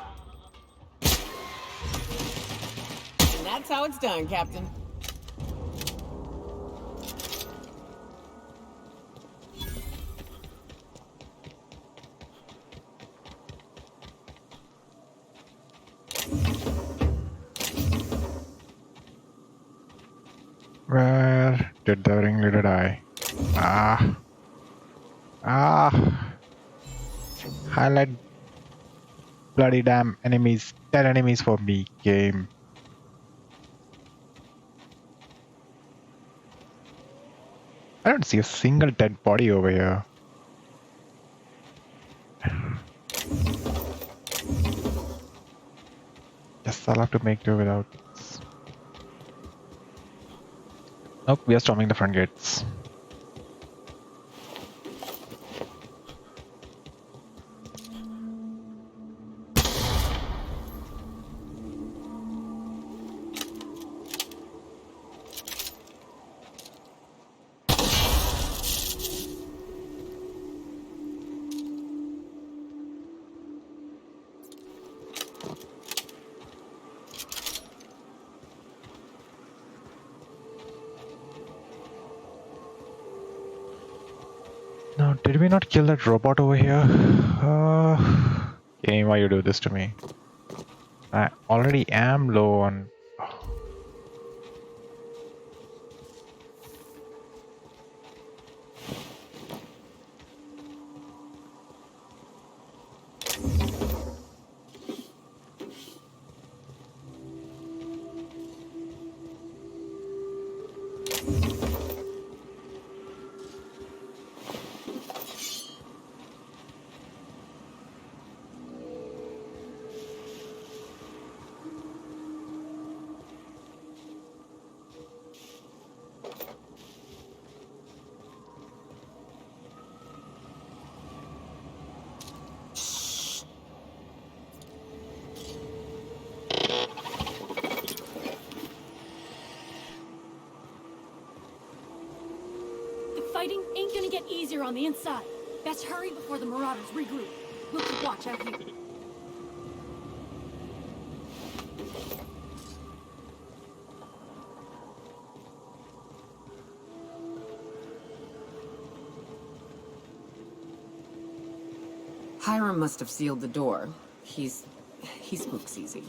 And that's how it's done, Captain. Where did the ringleader die? Ah. Highlight bloody damn enemies. 10 enemies for me, game. I don't see a single dead body over here. Guess I'll have to make do without. Nope, we are storming the front gates. Now, did we not kill that robot over here? Game, why you do this to me? I already am low on... Fighting ain't gonna get easier on the inside. Best hurry before the Marauders regroup. We'll keep watch out here. Hiram must have sealed the door. He spooks easy.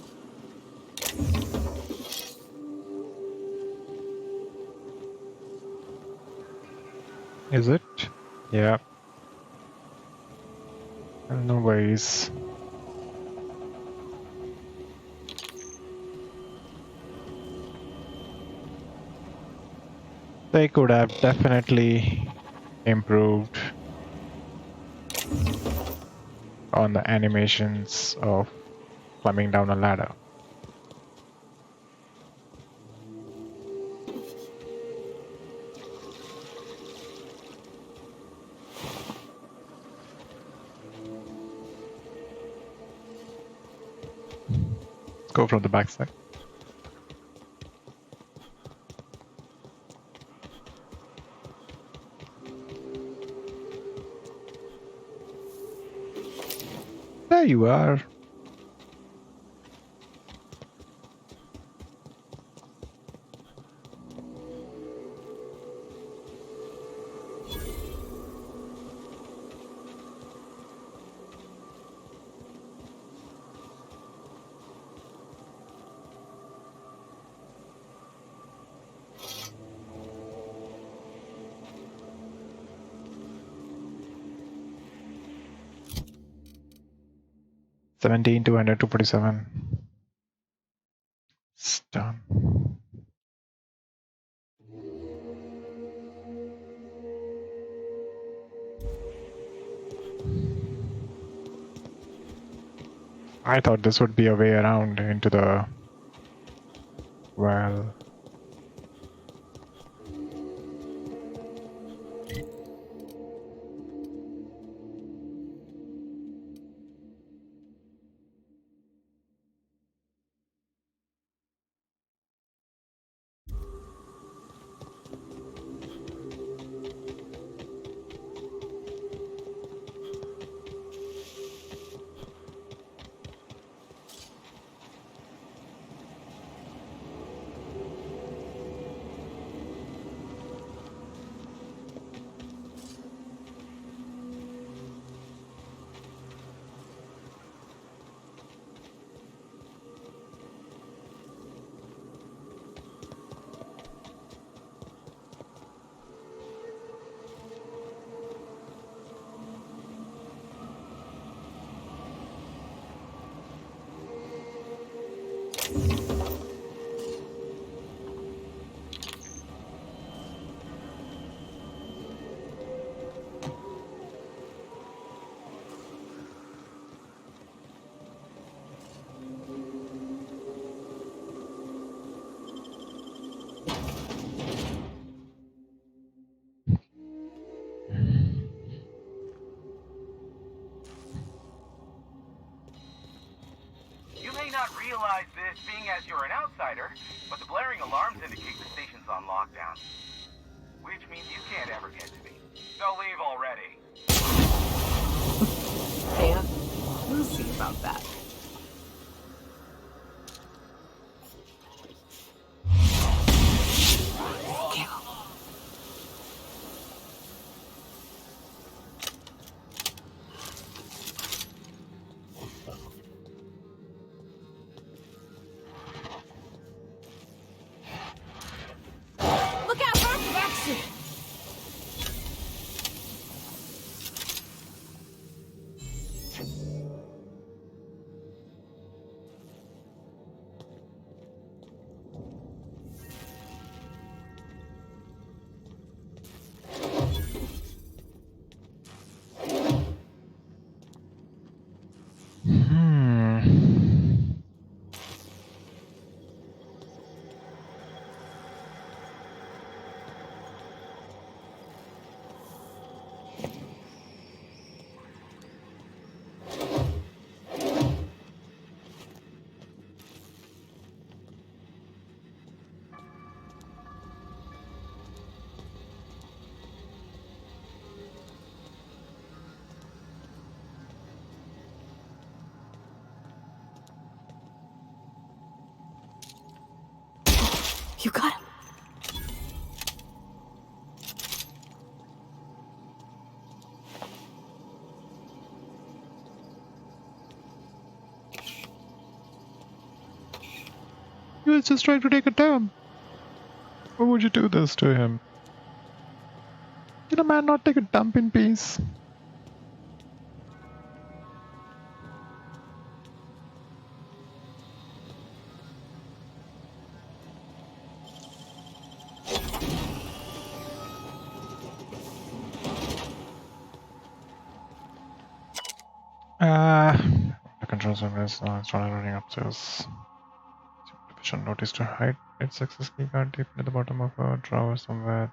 Is it? Yeah. No worries. They could have definitely improved on the animations of climbing down a ladder. Go from the backside. There you are. $17 to $247. It's done. I thought this would be a way around into the well. You may not realize this being as you're an outsider, but the blaring alarms indicate the station's on lockdown. Which means you can't ever get to me. So leave already. Yeah, we'll see about that. Kill. Look out for action! Hmm. You got him. He was just trying to take a dump. Why would you do this to him? Can a man not take a dump in peace? The control room is started running upstairs. Supervision notice to hide its access key card deep at the bottom of a drawer somewhere.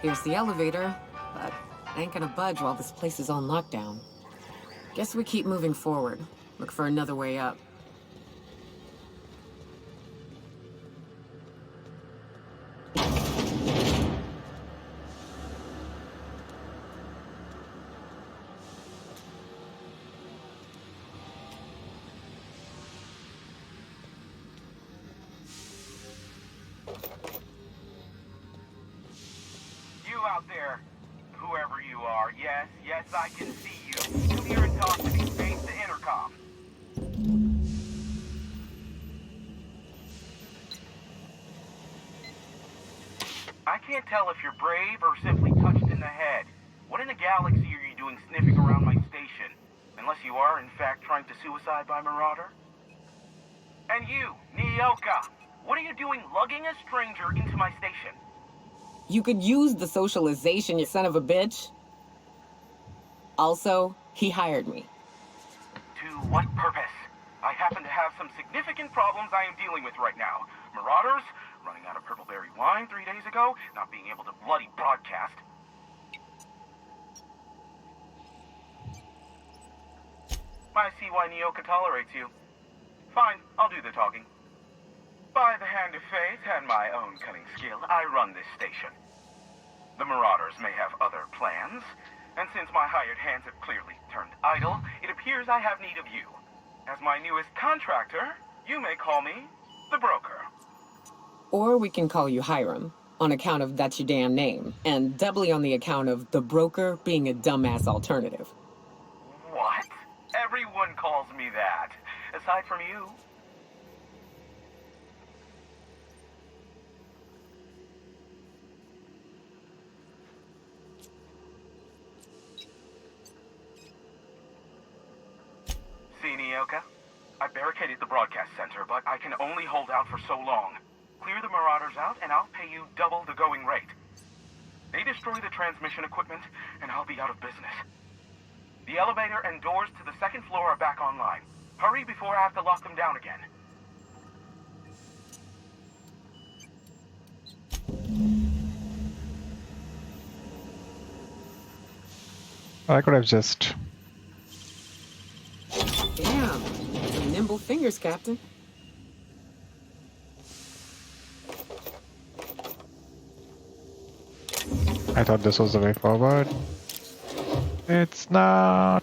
Here's the elevator, but I ain't gonna budge while this place is on lockdown. Guess we keep moving forward. Look for another way up. You out there, whoever you are, yes, I can see you. Come here and talk to me. Face the intercom. I can't tell if you're brave or simply touched in the head. What in the galaxy are you doing sniffing around my station? Unless you are, in fact, trying to suicide by Marauder? And you, Nyoka, what are you doing lugging a stranger into my station? You could use the socialization, you son of a bitch. Also, he hired me. To what purpose? I happen to have some significant problems I am dealing with right now. Marauders, running out of purple berry wine 3 days ago, not being able to bloody broadcast. I see why Nyoka tolerates you. Fine, I'll do the talking. By the hand of fate and my own cunning skill, I run this station. The Marauders may have other plans, and since my hired hands have clearly turned idle, it appears I have need of you. As my newest contractor, you may call me the Broker. Or we can call you Hiram, on account of that's your damn name, and doubly on the account of the Broker being a dumbass alternative. What? Everyone calls me that, aside from you. See, Nyoka? I barricaded the broadcast center, but I can only hold out for so long. Clear the Marauders out, and I'll pay you double the going rate. They destroy the transmission equipment, and I'll be out of business. The elevator and doors to the second floor are back online. Hurry before I have to lock them down again. I could have just... Damn, some nimble fingers, Captain. I thought this was the way forward. It's not.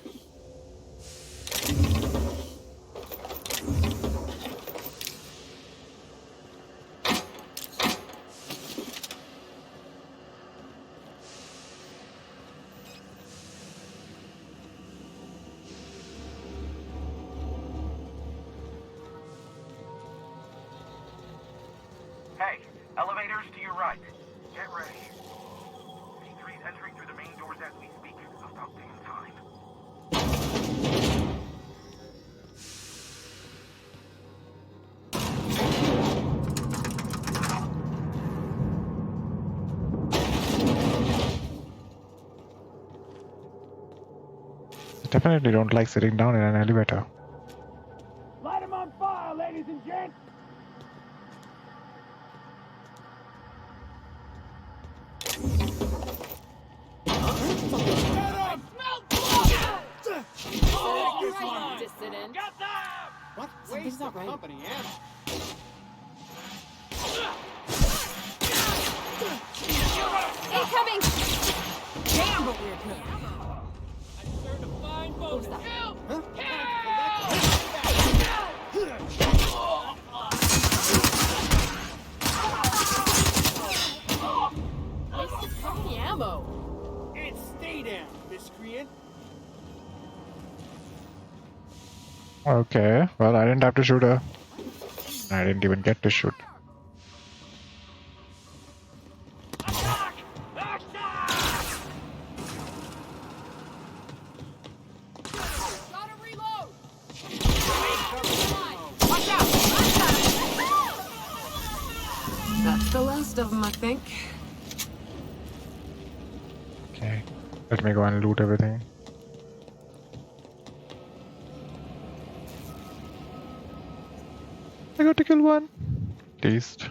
Hey, elevators to your right. Get ready. C3's entering through the main doors as we speak. About damn time. Definitely don't like sitting down in an elevator. Light 'em on fire, ladies and gents! Dissident. What? Something's not right. Company ammo. Incoming! Damn, but we're good. What was that? Wasted company ammo. And stay down, miscreant. Okay, well, I didn't have to shoot her. I didn't even get to shoot. That's the last of them, I think. Okay, let me go and loot everything. I got to kill one. At least.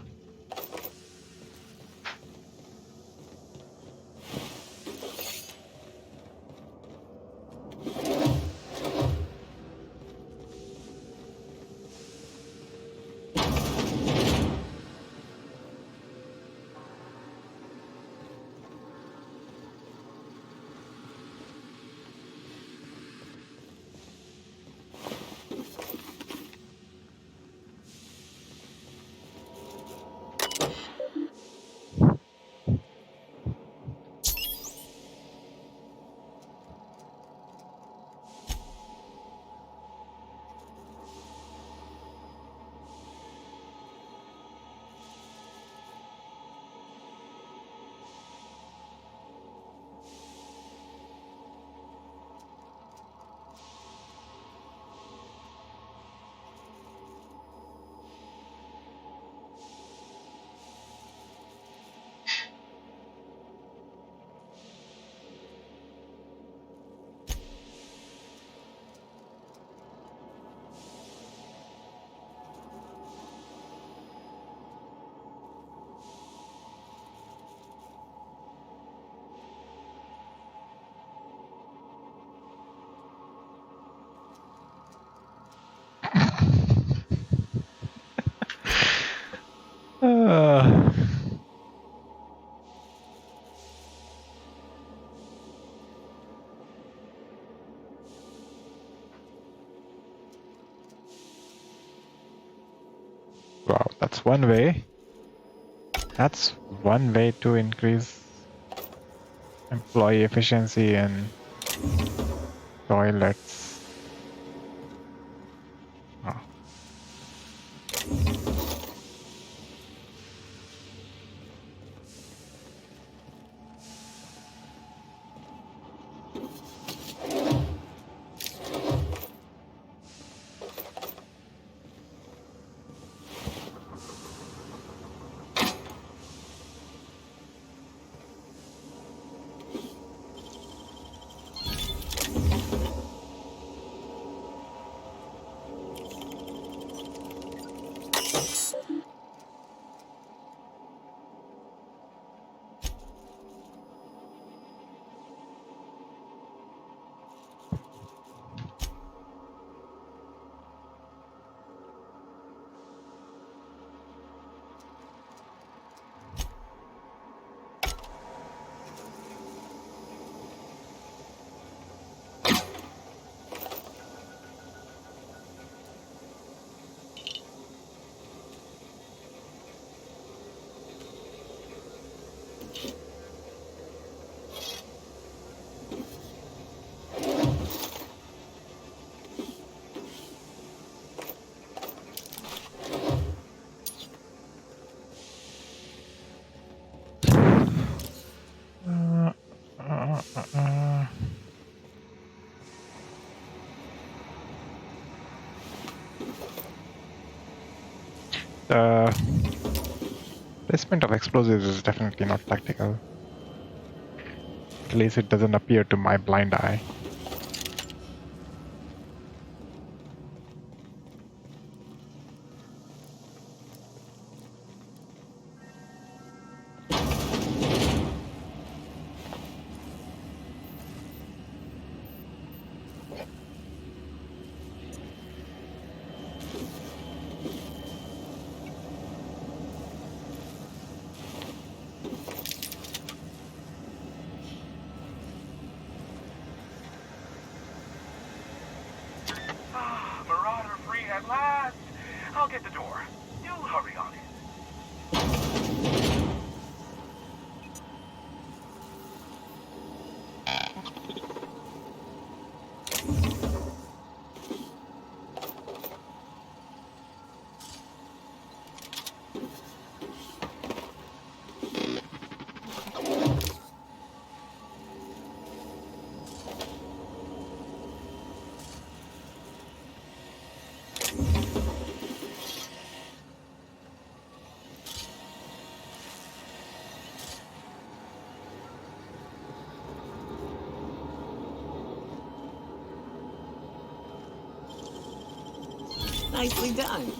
Wow, that's one way. That's one way to increase employee efficiency in toilets. Oh. Uh, uh, uh, uh. The placement of explosives is definitely not tactical. At least it doesn't appear to my blind eye. Marauder free at last. I'll get the door. You hurry on in. Nicely done.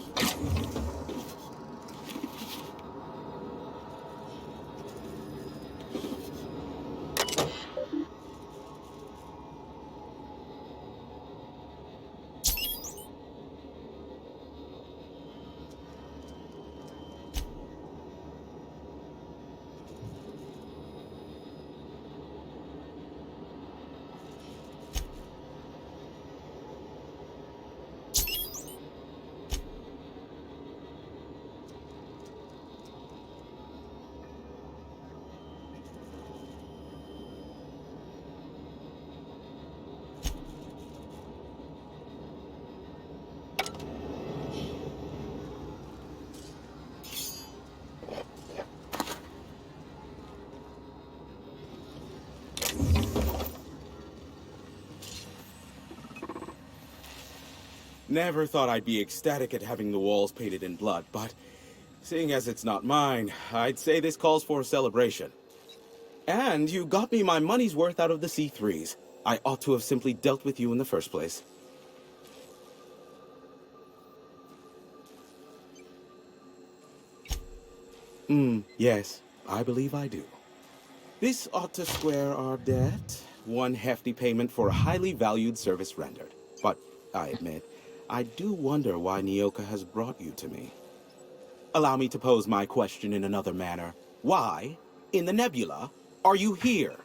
Never thought I'd be ecstatic at having the walls painted in blood, but seeing as it's not mine, I'd say this calls for a celebration. And you got me my money's worth out of the C3s. I ought to have simply dealt with you in the first place. Yes, I believe I do. This ought to square our debt. One hefty payment for a highly valued service rendered. But, I admit, I do wonder why Nyoka has brought you to me. Allow me to pose my question in another manner. Why, in the nebula, are you here?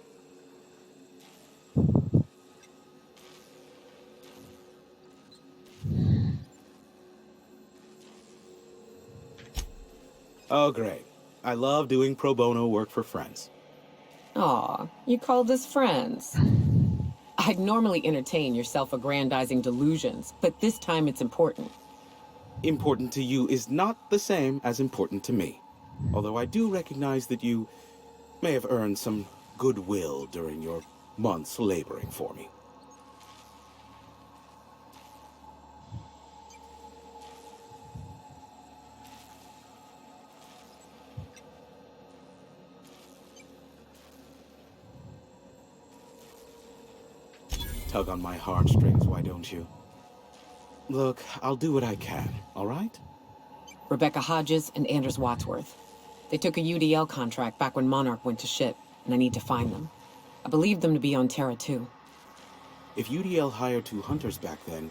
Oh, great. I love doing pro bono work for friends. Aw, you called us friends. I'd normally entertain your self-aggrandizing delusions, but this time it's important. Important to you is not the same as important to me. Although I do recognize that you may have earned some goodwill during your months laboring for me. Tug on my heartstrings, why don't you? Look, I'll do what I can, all right? Rebecca Hodges and Anders Wadsworth. They took a UDL contract back when Monarch went to shit, and I need to find them. I believe them to be on Terra 2. If UDL hired 2 hunters back then,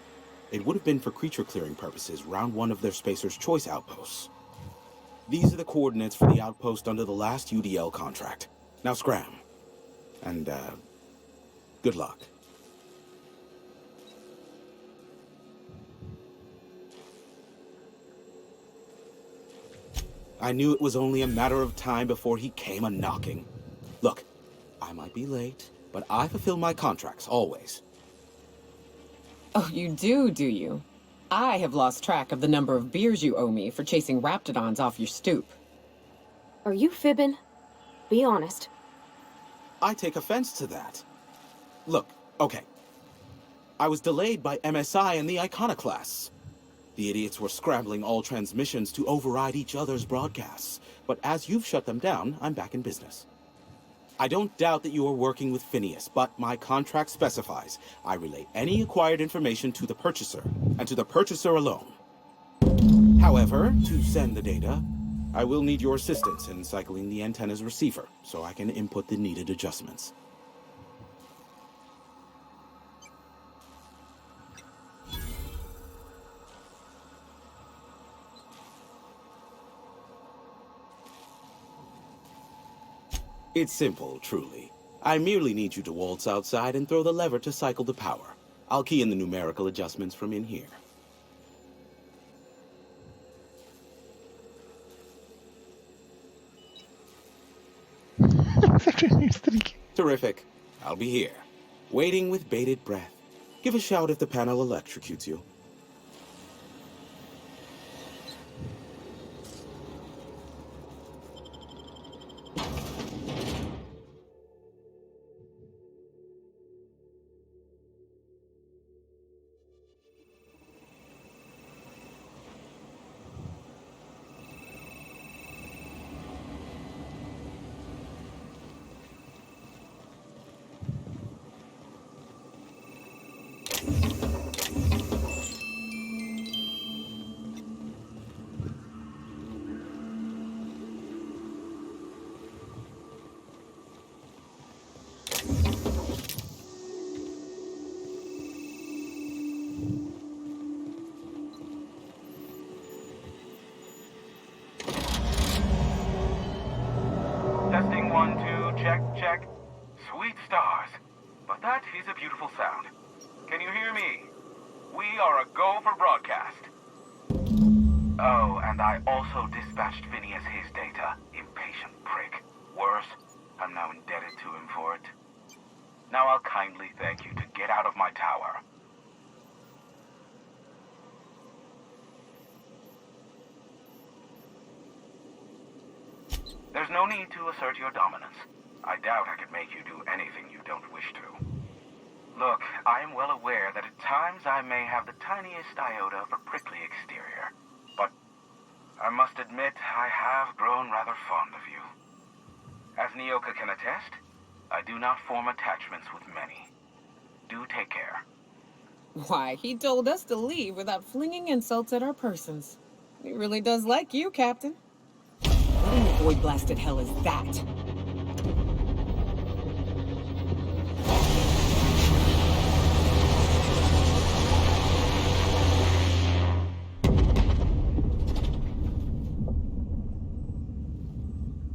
it would have been for creature clearing purposes round one of their Spacer's Choice outposts. These are the coordinates for the outpost under the last UDL contract. Now scram. And, good luck. I knew it was only a matter of time before he came a-knocking. Look, I might be late, but I fulfill my contracts, always. Oh, you do you? I have lost track of the number of beers you owe me for chasing raptidons off your stoop. Are you fibbing? Be honest. I take offense to that. Look, okay. I was delayed by MSI and the Iconoclasts. The idiots were scrambling all transmissions to override each other's broadcasts. But as you've shut them down, I'm back in business. I don't doubt that you are working with Phineas, but my contract specifies I relay any acquired information to the purchaser, and to the purchaser alone. However, to send the data, I will need your assistance in cycling the antenna's receiver, so I can input the needed adjustments. It's simple, truly. I merely need you to waltz outside and throw the lever to cycle the power. I'll key in the numerical adjustments from in here. Terrific. I'll be here, waiting with bated breath. Give a shout if the panel electrocutes you. Testing 1, 2, check, check. Sweet stars. But that is a beautiful sound. Can you hear me? We are a go for broadcast. Oh, and I also dispatched Phineas his data. Impatient prick. Worse, I'm now indebted to him for it. Now I'll kindly thank you to get out of my tower. There's no need to assert your dominance. I doubt I could make you do anything you don't wish to. Look, I am well aware that at times I may have the tiniest iota of a prickly exterior, but I must admit I have grown rather fond of you. As Nyoka can attest, I do not form attachments with many. Do take care. Why, he told us to leave without flinging insults at our persons. He really does like you, Captain. What in the void-blasted hell is that?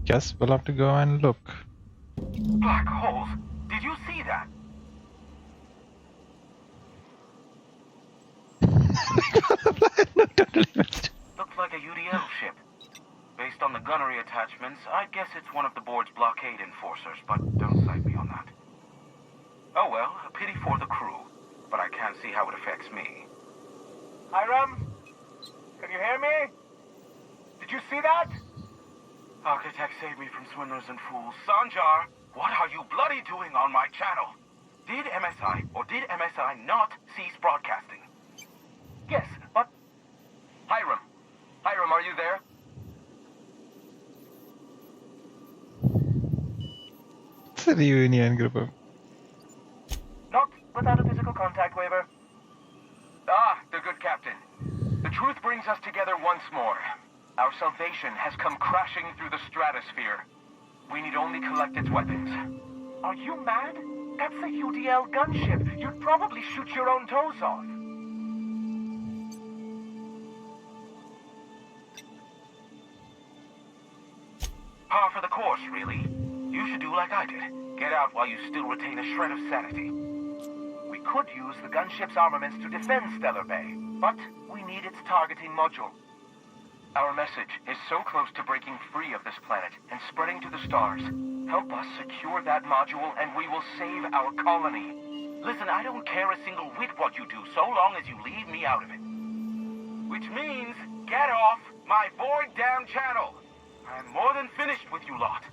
Guess we'll have to go and look. Black holes! Did you see that? No, totally missed. Looks like a UDL ship. Based on the gunnery attachments, I guess it's one of the board's blockade enforcers, but don't cite me on that. Oh well, a pity for the crew, but I can't see how it affects me. Hiram? Can you hear me? Did you see that? Architect saved me from swindlers and fools. Sanjar, what are you bloody doing on my channel? Did MSI or did MSI not cease broadcasting? Yes, but... Hiram. Hiram, are you there? It's a reunion group of... Not without a physical contact waiver. Ah, the good captain. The truth brings us together once more. Our salvation has come crashing through the stratosphere. We need only collect its weapons. Are you mad? That's a UDL gunship. You'd probably shoot your own toes off. Par for the course, really. You should do like I did. Get out while you still retain a shred of sanity. We could use the gunship's armaments to defend Stellar Bay, but we need its targeting module. Our message is so close to breaking free of this planet and spreading to the stars. Help us secure that module and we will save our colony. Listen, I don't care a single whit what you do, so long as you leave me out of it. Which means, get off my void damn channel. I'm more than finished with you lot.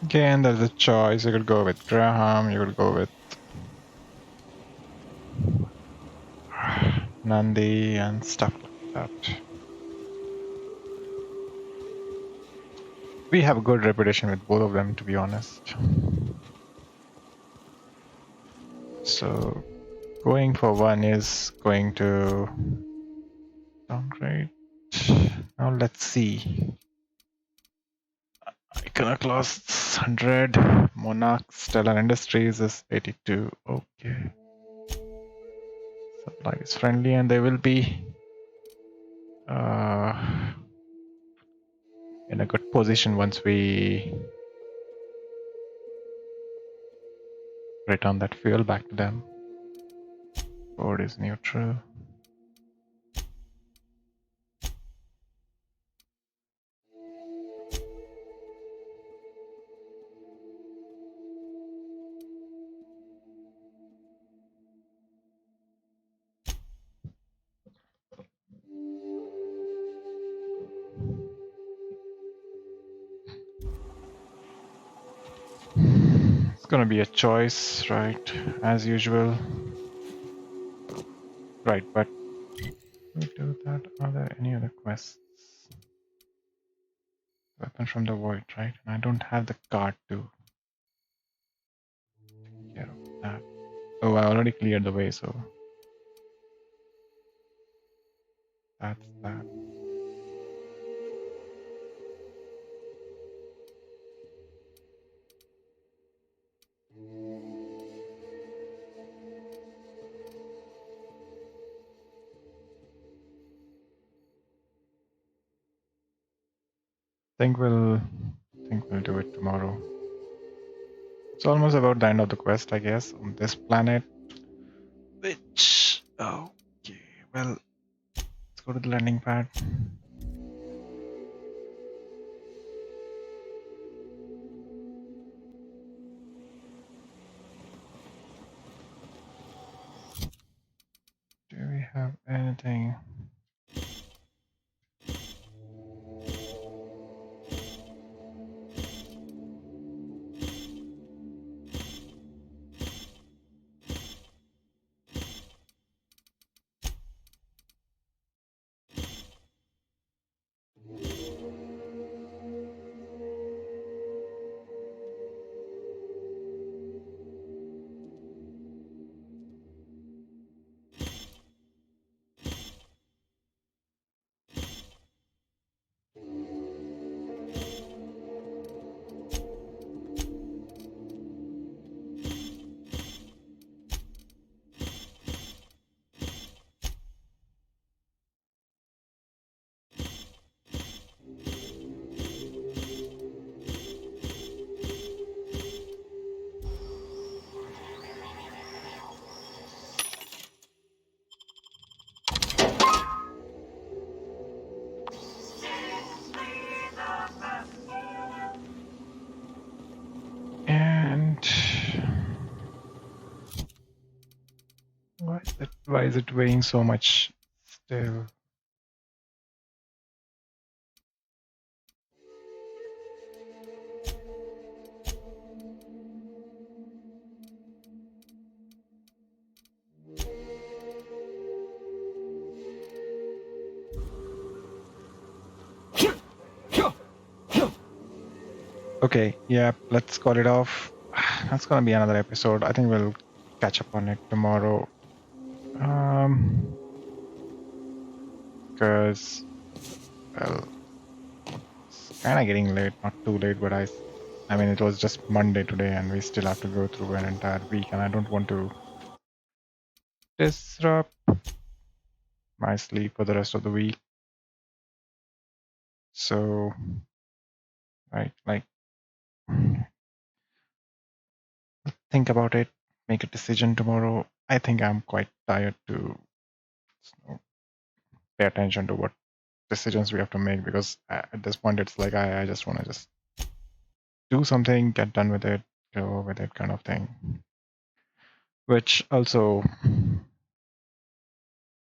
Again, there's a choice. You could go with Graham, you could go with Nandi and stuff like that. We have a good reputation with both of them, to be honest. So going for one is going to downgrade. Now let's see. Iconoclasts 100, Monarch Stellar Industries is 82. Okay. Supply is friendly and they will be in a good position once we return that fuel back to them. Board is neutral. It's gonna be a choice, right? As usual. Right, but we do that. Are there any other quests? Weapon from the void, right? And I don't have the card to take care of that. Oh, I already cleared the way, so that's that. think we'll do it tomorrow. It's almost about the end of the quest, I guess, on this planet. Which okay, well, let's go to the landing pad. Do we have anything? Why is it weighing so much still? Okay, yeah, let's call it off. That's gonna be another episode. I think we'll catch up on it tomorrow. Because, well, it's kind of getting late. Not too late, but I mean, it was just Monday today, and we still have to go through an entire week, and I don't want to disrupt my sleep for the rest of the week. So, right, like, think about it, make a decision tomorrow. I think I'm quite tired to pay attention to what decisions we have to make, because at this point it's like I just want to just do something, get done with it, go with it, kind of thing. Which also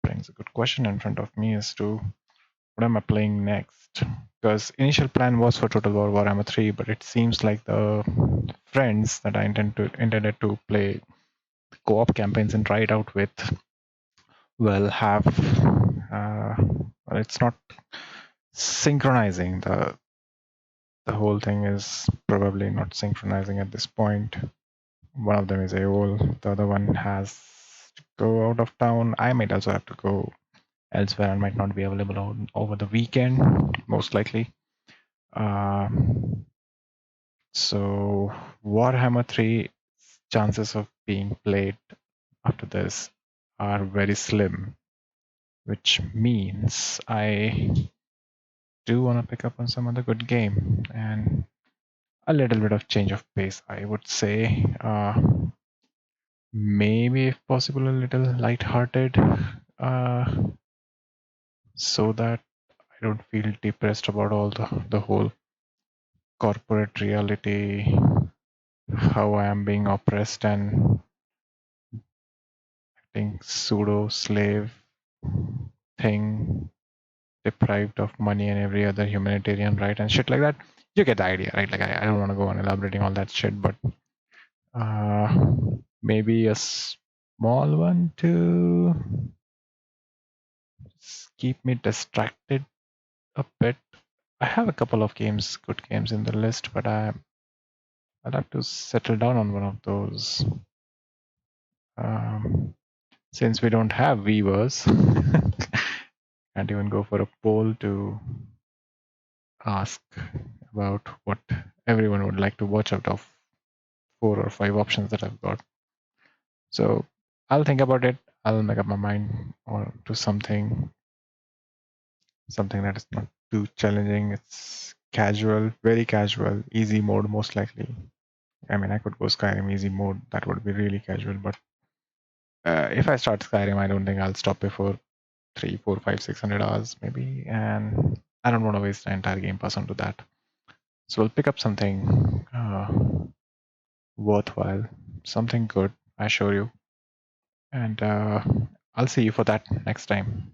brings a good question in front of me as to what am I playing next? Because initial plan was for Total War Warhammer 3, but it seems like the friends that I intended to play co-op campaigns and try it out with will have well, it's not synchronizing. The whole thing is probably not synchronizing at this point. One of them is AOL, the other one has to go out of town. I might also have to go elsewhere and might not be available over the weekend, most likely. So Warhammer 3 chances of being played after this are very slim, which means I do want to pick up on some other good game and a little bit of change of pace, I would say. Maybe, if possible, a little light-hearted, so that I don't feel depressed about all the whole corporate reality, how I am being oppressed and acting pseudo-slave thing, deprived of money and every other humanitarian right and shit like that. You get the idea, right? Like I don't want to go on elaborating all that shit, but maybe a small one to just keep me distracted a bit. I have a couple of good games in the list, but I'll have to settle down on one of those. Since we don't have viewers, can't even go for a poll to ask about what everyone would like to watch out of 4 or 5 options that I've got. So I'll think about it. I'll make up my mind or to something that is not too challenging. It's casual, very casual, easy mode most likely. I mean, I could go Skyrim easy mode. That would be really casual. But if I start Skyrim, I don't think I'll stop before 3, 4, 5, 600 hours maybe. And I don't want to waste the entire Game Pass onto that. So we'll pick up something worthwhile, something good, I assure you. And I'll see you for that next time.